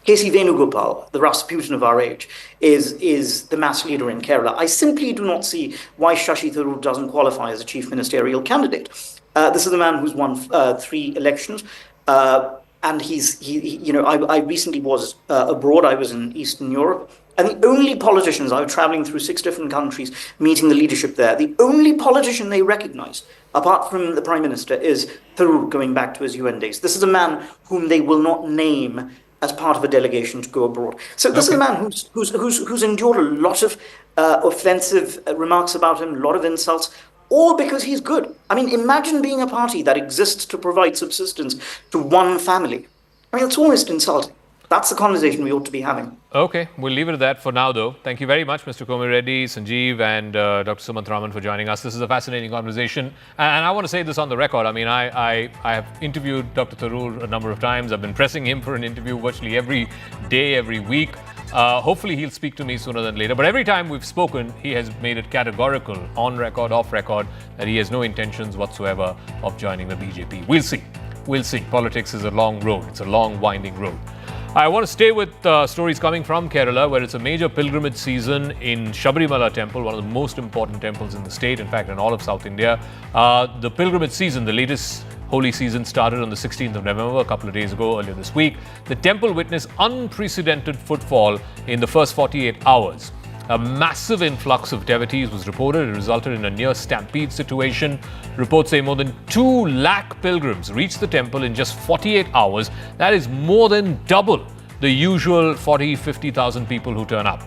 K.C. Venugopal, the Rasputin of our age, is the mass leader in Kerala. I simply do not see why Shashi Tharoor doesn't qualify as a chief ministerial candidate. This is a man who's won 3 elections. And I recently was abroad. I was in Eastern Europe. And the only politicians, I was traveling through 6 different countries, meeting the leadership there, the only politician they recognize, apart from the Prime Minister, is Tharoor going back to his UN days. This is a man whom they will not name as part of a delegation to go abroad. So this is a man who's endured a lot of offensive remarks about him, a lot of insults, all because he's good. I mean, imagine being a party that exists to provide subsistence to one family. I mean, it's almost insulting. That's the conversation we ought to be having. Okay, we'll leave it at that for now, though. Thank you very much, Mr. Komi Reddy, Sanjeev, and Dr. Sumant Raman for joining us. This is a fascinating conversation. And I want to say this on the record. I mean, I have interviewed Dr. Tharoor a number of times. I've been pressing him for an interview virtually every day, every week. Hopefully, he'll speak to me sooner than later. But every time we've spoken, he has made it categorical, on record, off record, that he has no intentions whatsoever of joining the BJP. We'll see. We'll see. Politics is a long road. It's a long, winding road. I want to stay with stories coming from Kerala, where it's a major pilgrimage season in Sabarimala temple, one of the most important temples in the state, in fact, in all of South India. The pilgrimage season, the latest holy season, started on the 16th of November, a couple of days ago, earlier this week. The temple witnessed unprecedented footfall in the first 48 hours. A massive influx of devotees was reported. It resulted in a near stampede situation. Reports say more than 2 lakh pilgrims reached the temple in just 48 hours. That is more than double the usual 40,000-50,000 people who turn up.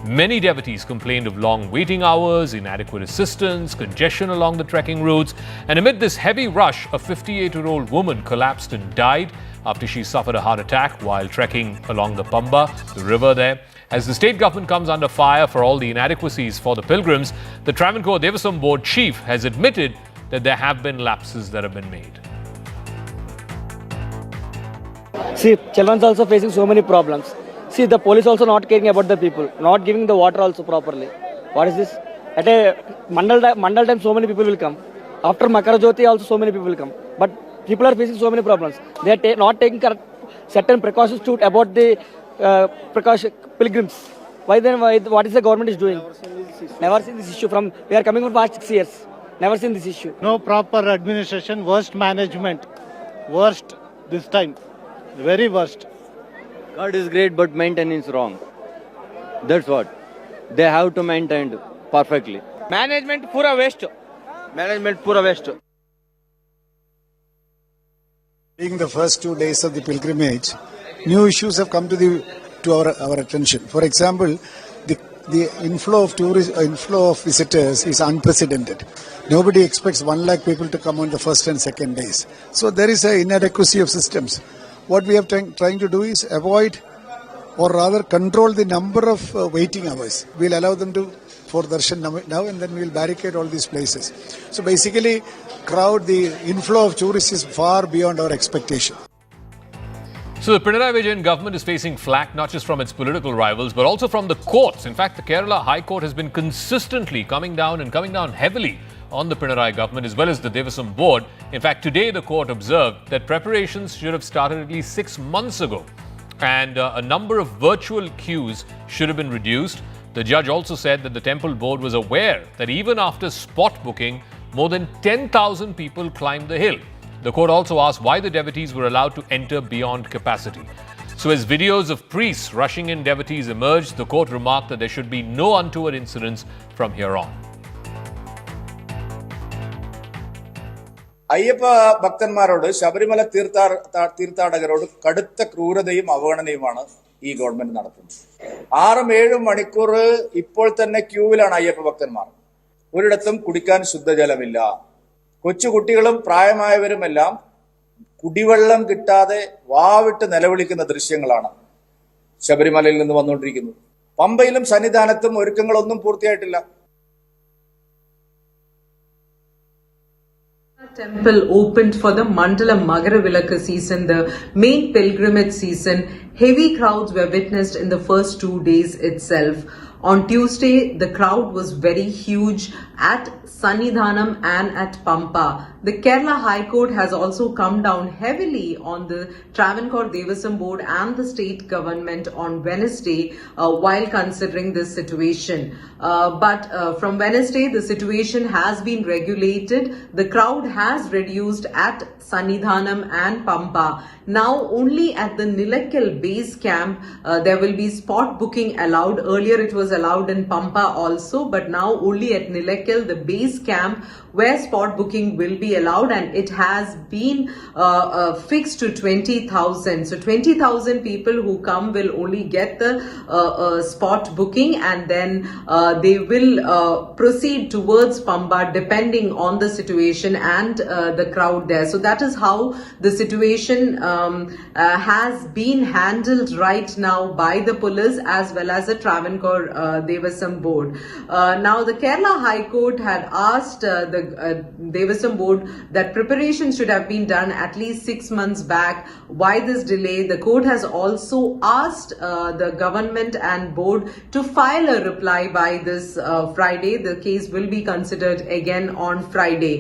Many devotees complained of long waiting hours, inadequate assistance, congestion along the trekking routes. And amid this heavy rush, a 58-year-old woman collapsed and died after she suffered a heart attack while trekking along the Pamba, the river there. As the state government comes under fire for all the inadequacies for the pilgrims, the Travancore Devasam Board chief has admitted that there have been lapses that have been made. See, children are also facing so many problems. See, the police also not caring about the people, not giving the water also properly. What is this? At a Mandal time, so many people will come. After Makara Jyoti, also so many people will come. But people are facing so many problems. They are not taking certain precautions to about the pilgrims. Why then? What is the government is doing? Never seen this issue from. We are coming from past 6 years. Never seen this issue. No proper administration, worst management, worst this time, very worst. God is great, but maintenance wrong. That's what they have to maintain perfectly. Management pura waste. Management pura waste. Being the first 2 days of the pilgrimage, new issues have come to our attention. For example, the inflow of visitors is unprecedented. Nobody expects 1 lakh people to come on the first and second days. So there is an inadequacy of systems. What we are trying to do is avoid, or rather control the number of waiting hours. We'll allow them for darshan now, and then we'll barricade all these places. So basically, the inflow of tourists is far beyond our expectation. So the Pinarayi Vijayan government is facing flack not just from its political rivals but also from the courts. In fact, the Kerala High Court has been consistently coming down heavily on the Pinarayi government as well as the Devasam Board. In fact, today the court observed that preparations should have started at least 6 months ago and a number of virtual queues should have been reduced. The judge also said that the temple board was aware that even after spot booking, more than 10,000 people climbed the hill. The court also asked why the devotees were allowed to enter beyond capacity. So as videos of priests rushing in devotees emerged, the court remarked that there should be no untoward incidents from here on. Ayyappa ഭക്തന്മാരോട് Sabarimala തീർത്ഥാടകരോട് കടുത്ത ക്രൂരതയും അവഗണനയുമാണ് ഈ government നടത്തുന്നത്. 6-7 മണിക്കൂർ ഇപ്പോൾ തന്നെ ക്യൂവിലാണ് അയ്യപ്പ ഭക്തന്മാർ. ഒരിടത്തും കുടിക്കാൻ ശുദ്ധജലമില്ല. കൊച്ചുകുട്ടികളും പ്രായമായവരുമെല്ലാം കുടിവെള്ളം കിട്ടാതെ വാവിട്ട് നിലവിളിക്കുന്ന ദൃശ്യങ്ങളാണ് ശബരിമലയിൽ നിന്ന് വന്നുകൊണ്ടിരിക്കുന്നത്. പമ്പയിലും സന്നിധാനത്തും ഒരുക്കങ്ങളൊന്നും പൂർത്തിയായിട്ടില്ല. Temple opened for the Mandala Magaravilaka season, the main pilgrimage season. Heavy crowds were witnessed in the first 2 days itself. On Tuesday, the crowd was very huge at Sannidhanam and at Pampa. The Kerala High Court has also come down heavily on the Travancore Devasam Board and the state government on Wednesday while considering this situation. But from Wednesday, the situation has been regulated. The crowd has reduced at Sannidhanam and Pampa. Now only at the Nilakal base camp there will be spot booking allowed. Earlier it was allowed in Pampa also, but now only at Nilakal, the base camp, where spot booking will be allowed, and it has been fixed to 20,000. So 20,000 people who come will only get the spot booking, and then they will proceed towards Pamba depending on the situation and the crowd there. So that is how the situation has been handled right now by the police as well as the Travancore Devasam Board. Now the Kerala High Court had asked the Devasam Board that preparation should have been done at least 6 months back. Why this delay? The court has also asked the government and board to file a reply by this Friday. The case will be considered again on Friday.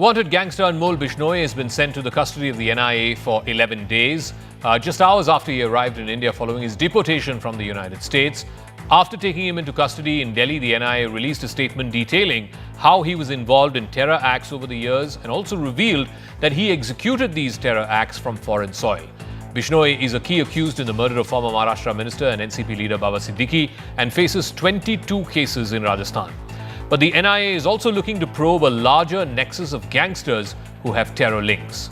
Wanted gangster Anmol Bishnoi has been sent to the custody of the N.I.A. for 11 days, just hours after he arrived in India following his deportation from the United States. After taking him into custody in Delhi, the N.I.A. released a statement detailing how he was involved in terror acts over the years and also revealed that he executed these terror acts from foreign soil. Bishnoi is a key accused in the murder of former Maharashtra minister and NCP leader Baba Siddiqui and faces 22 cases in Rajasthan. But the N.I.A. is also looking to probe a larger nexus of gangsters who have terror links.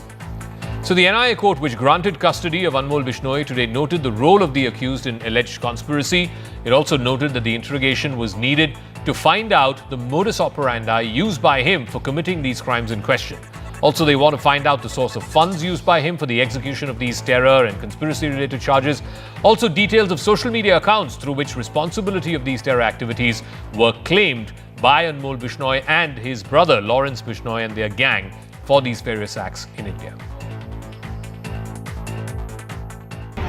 So the N.I.A. court, which granted custody of Anmol Bishnoi today, noted the role of the accused in alleged conspiracy. It also noted that the interrogation was needed to find out the modus operandi used by him for committing these crimes in question. Also, they want to find out the source of funds used by him for the execution of these terror and conspiracy-related charges. Also, details of social media accounts through which responsibility of these terror activities were claimed by Anmol Bishnoi and his brother Lawrence Bishnoi and their gang for these various acts in India.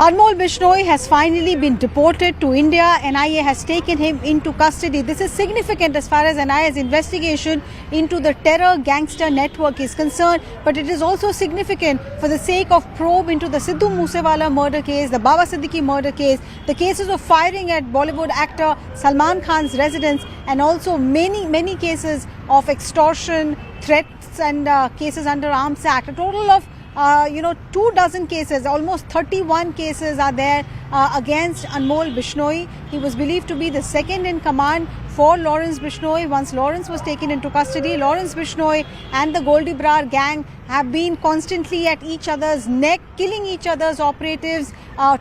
Anmol Bishnoi has finally been deported to India. N.I.A. has taken him into custody. This is significant as far as N.I.A.'s investigation into the terror gangster network is concerned, but it is also significant for the sake of probe into the Sidhu Moosewala murder case, the Baba Siddiqui murder case, the cases of firing at Bollywood actor Salman Khan's residence, and also many cases of extortion, threats and cases under Arms Act. A total of 24 cases, almost 31 cases are there against Anmol Bishnoi. He was believed to be the second in command for Lawrence Bishnoi. Once Lawrence was taken into custody, Lawrence Bishnoi and the Goldie Brar gang have been constantly at each other's neck, killing each other's operatives,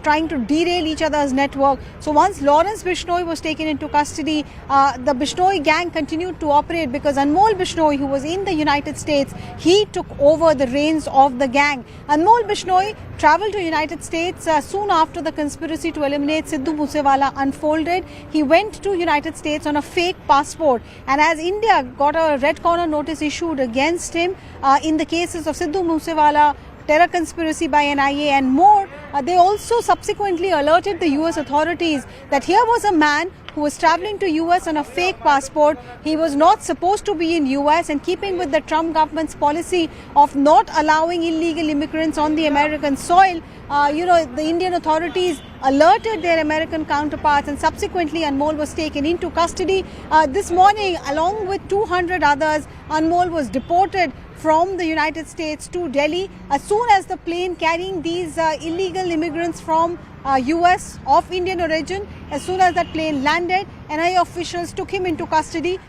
trying to derail each other's network. So once Lawrence Bishnoi was taken into custody, the Bishnoi gang continued to operate because Anmol Bishnoi, who was in the United States, he took over the reins of the gang. Anmol Bishnoi travelled to the United States soon after the conspiracy to eliminate Sidhu Moosewala unfolded. He went to United States on a fake passport, and as India got a red corner notice issued against him in the cases of Sidhu Moosewala, terror conspiracy by N.I.A. and more, they also subsequently alerted the US authorities that here was a man who was travelling to US on a fake passport. He was not supposed to be in US, and keeping with the Trump government's policy of not allowing illegal immigrants on the American soil, the Indian authorities alerted their American counterparts, and subsequently Anmol was taken into custody. This morning, along with 200 others, Anmol was deported from the United States to Delhi. As soon as the plane carrying these illegal immigrants from US of Indian origin, as soon as that plane landed, NIA officials took him into custody.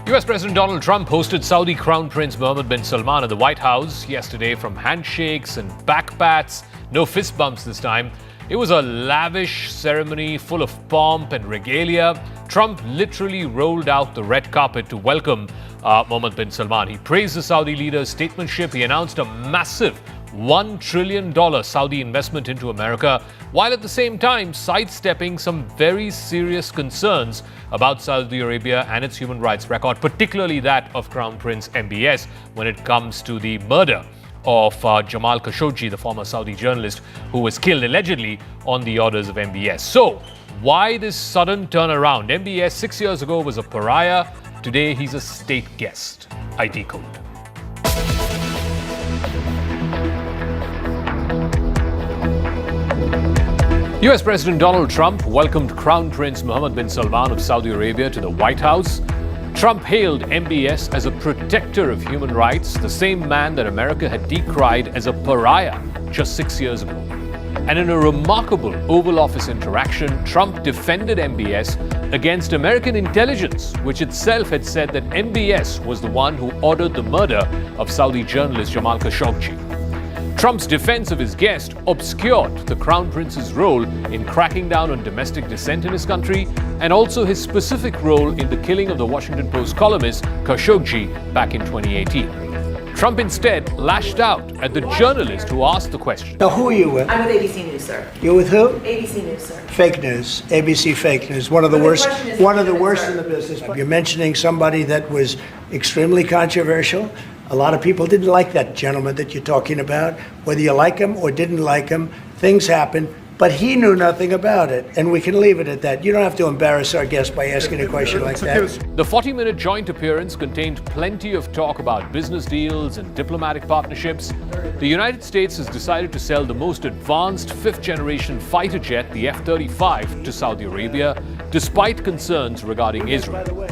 US President Donald Trump hosted Saudi Crown Prince Mohammed bin Salman at the White House yesterday. From handshakes and backpats, no fist bumps this time. It was a lavish ceremony full of pomp and regalia. Trump literally rolled out the red carpet to welcome Mohammed bin Salman. He praised the Saudi leader's statesmanship. He announced a massive $1 trillion Saudi investment into America, while at the same time sidestepping some very serious concerns about Saudi Arabia and its human rights record, particularly that of Crown Prince M.B.S. when it comes to the murder of Jamal Khashoggi, the former Saudi journalist who was killed allegedly on the orders of M.B.S. So, why this sudden turnaround? M.B.S. 6 years ago was a pariah. Today, he's a state guest. I decode. US President Donald Trump welcomed Crown Prince Mohammed bin Salman of Saudi Arabia to the White House. Trump hailed M.B.S. as a protector of human rights, the same man that America had decried as a pariah just 6 years ago. And in a remarkable Oval Office interaction, Trump defended M.B.S. against American intelligence, which itself had said that M.B.S. was the one who ordered the murder of Saudi journalist Jamal Khashoggi. Trump's defense of his guest obscured the Crown Prince's role in cracking down on domestic dissent in his country, and also his specific role in the killing of the Washington Post columnist Khashoggi back in 2018. Trump instead lashed out at the journalist who asked the question. Now, who are you with? I'm with ABC News, sir. You're with who? ABC News, sir. Fake news, ABC fake news, one of the worst in the business. You're mentioning somebody that was extremely controversial. A lot of people didn't like that gentleman that you're talking about. Whether you like him or didn't like him, things happen. But he knew nothing about it, and we can leave it at that. You don't have to embarrass our guest by asking a question like that. The 40-minute joint appearance contained plenty of talk about business deals and diplomatic partnerships. The United States has decided to sell the most advanced fifth-generation fighter jet, the F-35, to Saudi Arabia, despite concerns regarding Israel.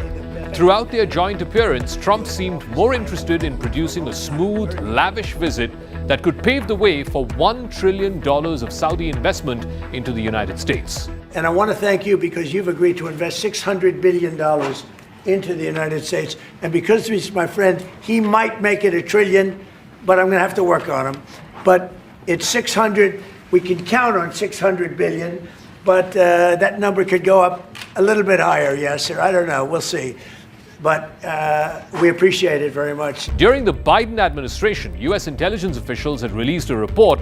Throughout their joint appearance, Trump seemed more interested in producing a smooth, lavish visit that could pave the way for $1 trillion of Saudi investment into the United States. And I want to thank you because you've agreed to invest $600 billion into the United States. And because he's my friend, he might make it $1 trillion, but I'm going to have to work on him. But it's 600. We can count on 600 billion, but that number could go up a little bit higher, yes, or I don't know. We'll see. But we appreciate it very much. During the Biden administration, U.S. intelligence officials had released a report,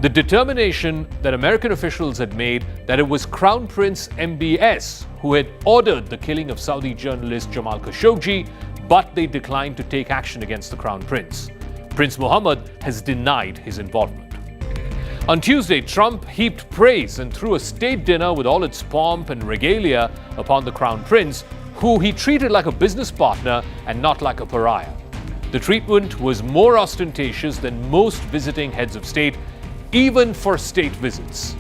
the determination that American officials had made that it was Crown Prince M.B.S. who had ordered the killing of Saudi journalist Jamal Khashoggi, but they declined to take action against the Crown Prince. Prince Mohammed has denied his involvement. On Tuesday, Trump heaped praise and threw a state dinner with all its pomp and regalia upon the Crown Prince, who he treated like a business partner and not like a pariah. The treatment was more ostentatious than most visiting heads of state, even for state visits.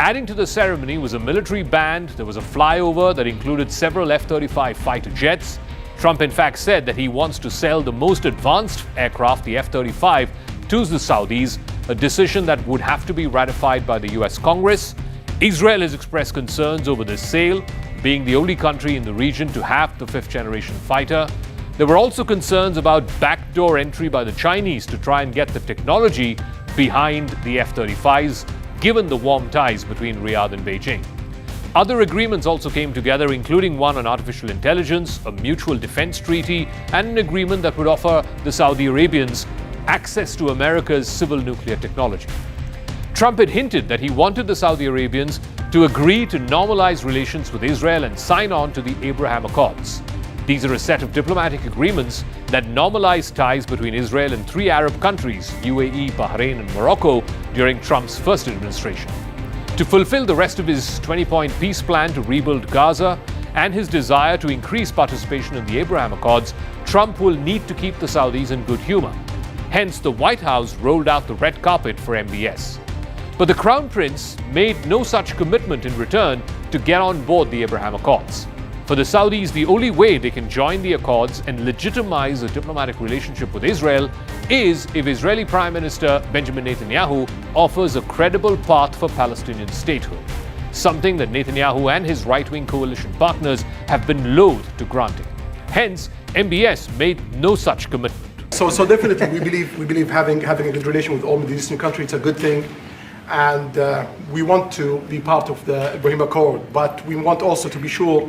Adding to the ceremony was a military band. There was a flyover that included several F-35 fighter jets. Trump, in fact, said that he wants to sell the most advanced aircraft, the F-35, to the Saudis, a decision that would have to be ratified by the US Congress. Israel has expressed concerns over this sale, being the only country in the region to have the fifth-generation fighter. There were also concerns about backdoor entry by the Chinese to try and get the technology behind the F-35s, given the warm ties between Riyadh and Beijing. Other agreements also came together, including one on artificial intelligence, a mutual defense treaty, and an agreement that would offer the Saudi Arabians access to America's civil nuclear technology. Trump had hinted that he wanted the Saudi Arabians to agree to normalize relations with Israel and sign on to the Abraham Accords. These are a set of diplomatic agreements that normalize ties between Israel and 3 Arab countries, UAE, Bahrain, and Morocco, during Trump's first administration. To fulfill the rest of his 20-point peace plan to rebuild Gaza and his desire to increase participation in the Abraham Accords, Trump will need to keep the Saudis in good humor. Hence, the White House rolled out the red carpet for MBS. But the Crown Prince made no such commitment in return to get on board the Abraham Accords. For the Saudis, the only way they can join the Accords and legitimize a diplomatic relationship with Israel is if Israeli Prime Minister Benjamin Netanyahu offers a credible path for Palestinian statehood, something that Netanyahu and his right-wing coalition partners have been loath to granting. Hence, MBS made no such commitment. So definitely, we believe having a good relation with all Middle Eastern countries is a good thing. And we want to be part of the Abraham Accord, but we want also to be sure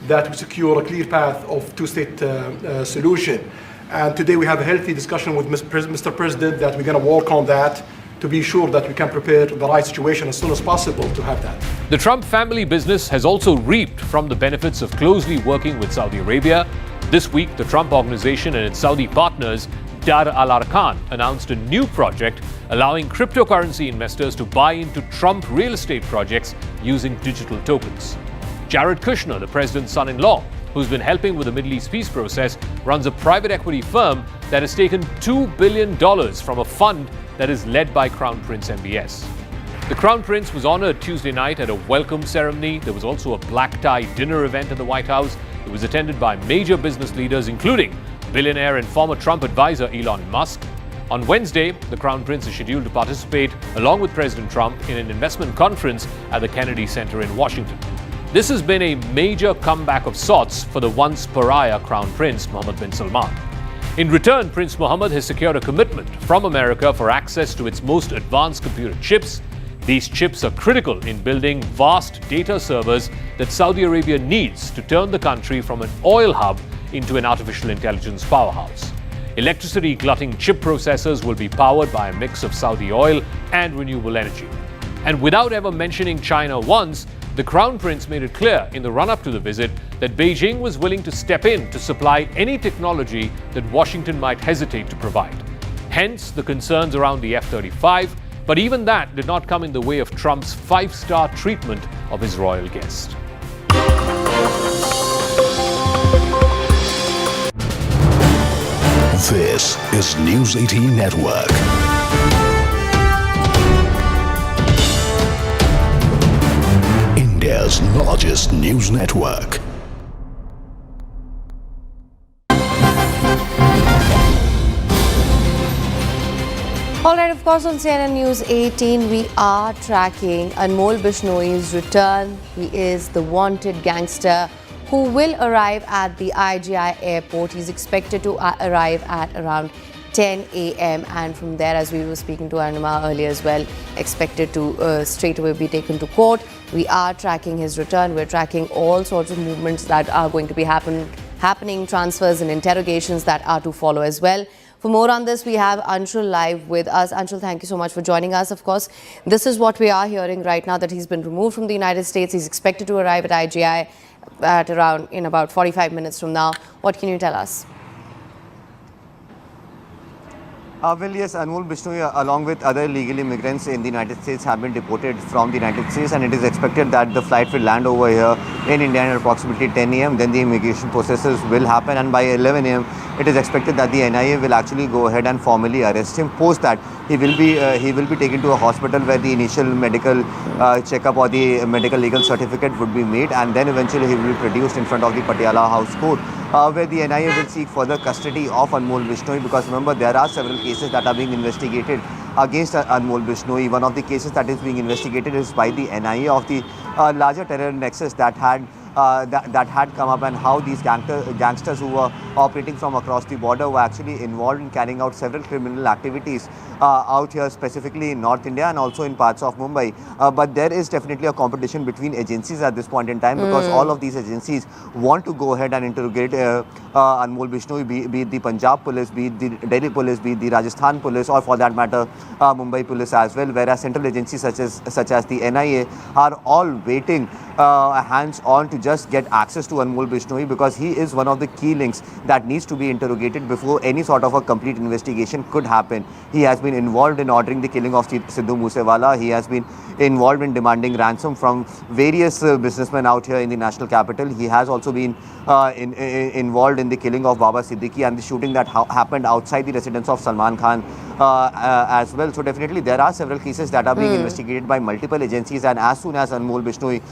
that we secure a clear path of two-state solution. And today we have a healthy discussion with Mr. President that we're going to work on that to be sure that we can prepare the right situation as soon as possible to have that. The Trump family business has also reaped from the benefits of closely working with Saudi Arabia. This week, the Trump Organization and its Saudi partners, Dar al-Arkan, announced a new project allowing cryptocurrency investors to buy into Trump real estate projects using digital tokens. Jared Kushner, the president's son-in-law, who's been helping with the Middle East peace process, runs a private equity firm that has taken $2 billion from a fund that is led by Crown Prince MBS. The Crown Prince was honored Tuesday night at a welcome ceremony. There was also a black-tie dinner event at the White House. It was attended by major business leaders, including billionaire and former Trump advisor Elon Musk. On Wednesday, the Crown Prince is scheduled to participate, along with President Trump, in an investment conference at the Kennedy Center in Washington. This has been a major comeback of sorts for the once pariah Crown Prince Mohammed bin Salman. In return, Prince Mohammed has secured a commitment from America for access to its most advanced computer chips. These chips are critical in building vast data servers that Saudi Arabia needs to turn the country from an oil hub into an artificial intelligence powerhouse. Electricity-glutting chip processors will be powered by a mix of Saudi oil and renewable energy. And without ever mentioning China once, the Crown Prince made it clear in the run-up to the visit that Beijing was willing to step in to supply any technology that Washington might hesitate to provide. Hence, the concerns around the F-35, but even that did not come in the way of Trump's 5-star treatment of his royal guest. This is News 18 Network. India's largest news network. All right, of course, on CNN News 18, we are tracking Anmol Bishnoi's return. He is the wanted gangster who will arrive at the I.N.D.I.A airport. He's expected to arrive at around 10 a.m. and from there, as we were speaking to Anima earlier as well, expected to straight away be taken to court. We are tracking his return. We're tracking all sorts of movements that are going to be happening, transfers and interrogations that are to follow as well. For more on this, we have Anshul live with us. Anshul, thank you so much for joining us. Of course, this is what we are hearing right now, that he's been removed from the United States. He's expected to arrive at I.N.D.I.A at in about 45 minutes from now. What can you tell us? Well, yes, Anmol Bishnoi, along with other illegal immigrants in the United States, have been deported from the United States, and it is expected that the flight will land over here in India at approximately 10 a.m. Then the immigration processes will happen, and by 11 a.m. it is expected that the N.I.A will actually go ahead and formally arrest him. Post that, he will be taken to a hospital where the initial medical checkup or the medical legal certificate would be made, and then eventually he will be produced in front of the Patiala House Court, where the N.I.A will seek further custody of Anmol Bishnoi, because remember, there are several cases that are being investigated against Anmol Bishnoi. One of the cases that is being investigated is by the NIA of the larger terror nexus that had come up, and how these gangsters who were operating from across the border were actually involved in carrying out several criminal activities out here, specifically in North India and also in parts of Mumbai. But there is definitely a competition between agencies at this point in time, because all of these agencies want to go ahead and interrogate Anmol Bishnoi, be it the Punjab police, be it the Delhi police, be it the Rajasthan police, or for that matter Mumbai police as well, whereas central agencies such as the NIA are all waiting hands on to just get access to Anmol Bishnoi, because he is one of the key links that needs to be interrogated before any sort of a complete investigation could happen. He has been involved in ordering the killing of Sidhu Moosewala. He has been involved in demanding ransom from various businessmen out here in the national capital. He has also been involved in the killing of Baba Siddiqui and the shooting that happened outside the residence of Salman Khan as well. So definitely there are several cases that are being investigated by multiple agencies, and as soon as Anmol Bishnoi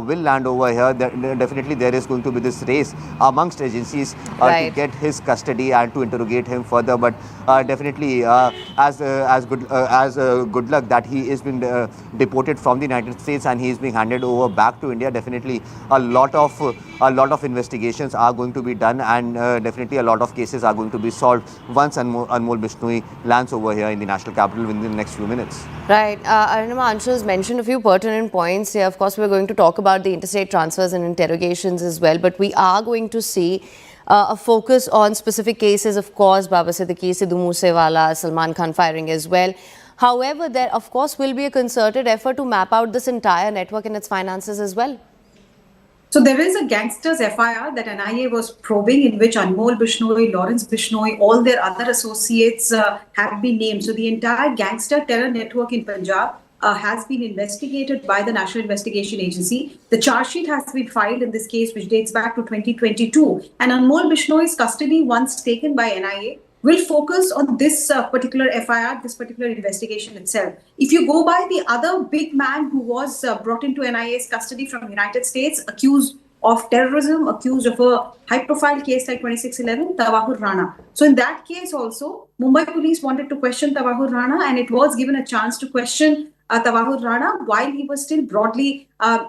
will land over here, definitely there is going to be this race amongst agencies to get his custody and to interrogate him further. But definitely as good luck that he is being deported from the United States and he is being handed over back to India. Definitely a lot of investigations are going to be done, and definitely a lot of cases are going to be solved once Anmol Bishnoi lands over here in the national capital within the next few minutes. Right. Arunima, Anshul has mentioned a few pertinent points here. Of course, we're going to talk about the interstate transfers and interrogations as well, but we are going to see a focus on specific cases, of course, Baba Siddiqui, Sidhu Moosewala, Salman Khan firing as well. However, there, of course, will be a concerted effort to map out this entire network and its finances as well. So there is a gangsters FIR that NIA was probing, in which Anmol Bishnoi, Lawrence Bishnoi, all their other associates have been named. So the entire gangster terror network in Punjab has been investigated by the National Investigation Agency. The charge sheet has been filed in this case, which dates back to 2022. And Anmol Bishnoi's custody, once taken by NIA, will focus on this particular FIR, this particular investigation itself. If you go by the other big man who was brought into NIA's custody from the United States, accused of terrorism, accused of a high-profile case like 2611, Tawahur Rana. So in that case also, Mumbai police wanted to question Tawahur Rana, and it was given a chance to question Tawahur Rana while he was still broadly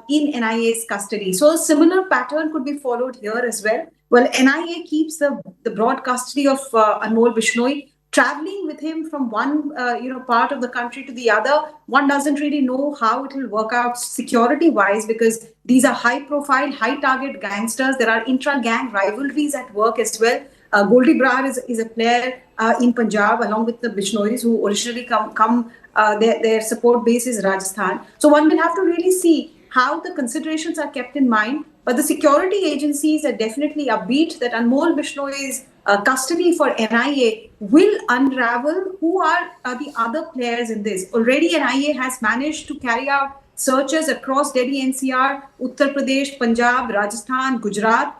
in NIA's custody. So a similar pattern could be followed here as well. Well, NIA keeps the broad custody of Anmol Bishnoi, traveling with him from one part of the country to the other. One doesn't really know how it will work out security-wise, because these are high-profile, high-target gangsters. There are intra-gang rivalries at work as well. Goldie Brar is a player in Punjab, along with the Bishnois, who originally their support base is Rajasthan. So one will have to really see how the considerations are kept in mind. But the security agencies are definitely upbeat that Anmol Bishnoi's custody for NIA will unravel who are the other players in this. Already NIA has managed to carry out searches across Delhi NCR, Uttar Pradesh, Punjab, Rajasthan, Gujarat,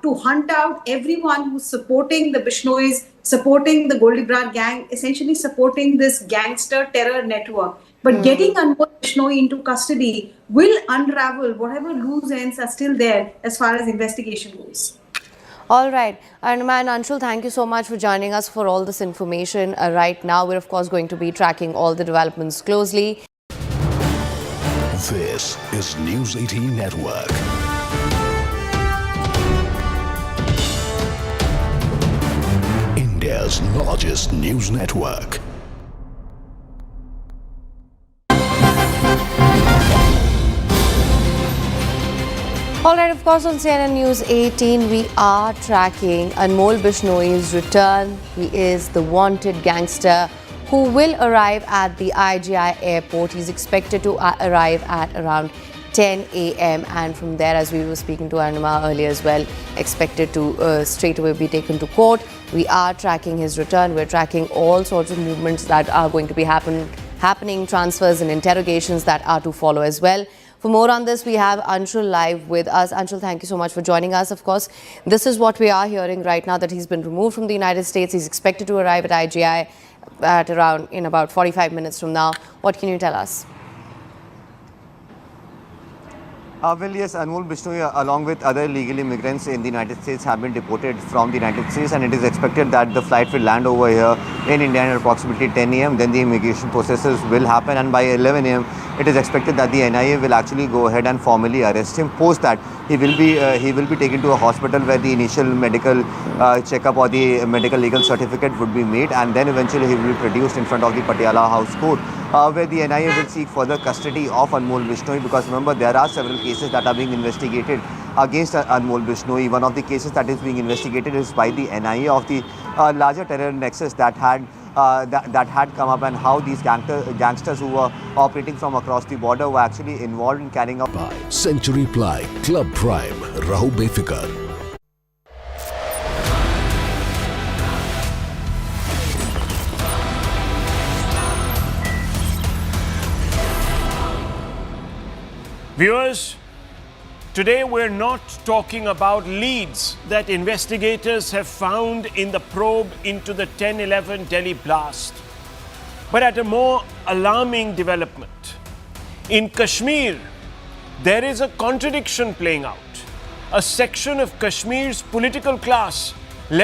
to hunt out everyone who's supporting the Bishnois, supporting the Goldie Brar gang, essentially supporting this gangster terror network. But getting Anmol Bishnoi into custody will unravel whatever loose ends are still there as far as investigation goes. All right. Arunima and Anshul, thank you so much for joining us for all this information. Right now, we're of course going to be tracking all the developments closely. This is News 18 Network. India's largest news network. All right, of course, on CNN News 18, we are tracking Anmol Bishnoi's return. He is the wanted gangster who will arrive at the I.N.D.I.A airport. He's expected to arrive at around 10 a.m. and from there, as we were speaking to Arunima earlier as well, expected to straight away be taken to court. We are tracking his return. We're tracking all sorts of movements that are going to be happening, transfers and interrogations that are to follow as well. For more on this, we have Anshul live with us. Anshul, thank you so much for joining us. Of course, this is what we are hearing right now, that he's been removed from the United States. He's expected to arrive at I.N.D.I.A at around in about 45 minutes from now. What can you tell us? Well, yes, Anmol Bishnoi, along with other illegal immigrants in the United States, have been deported from the United States, and it is expected that the flight will land over here in India at approximately 10 a.m. Then the immigration processes will happen, and by 11 a.m., it is expected that the NIA will actually go ahead and formally arrest him. Post that, he will be taken to a hospital where the initial medical checkup or the medical legal certificate would be made, and then eventually he will be produced in front of the Patiala House Court, where the NIA will seek further custody of Anmol Bishnoi, because remember, there are several cases that are being investigated against Anmol Bishnoi. One of the cases that is being investigated is by the NIA of the larger terror nexus that had come up, and how these gangsters who were operating from across the border were actually involved in carrying out. By Century Ply, Club Prime, Raho Befikar. Viewers, today we're not talking about leads that investigators have found in the probe into the 10/11 Delhi blast, but at a more alarming development. In Kashmir, there is a contradiction playing out. A section of Kashmir's political class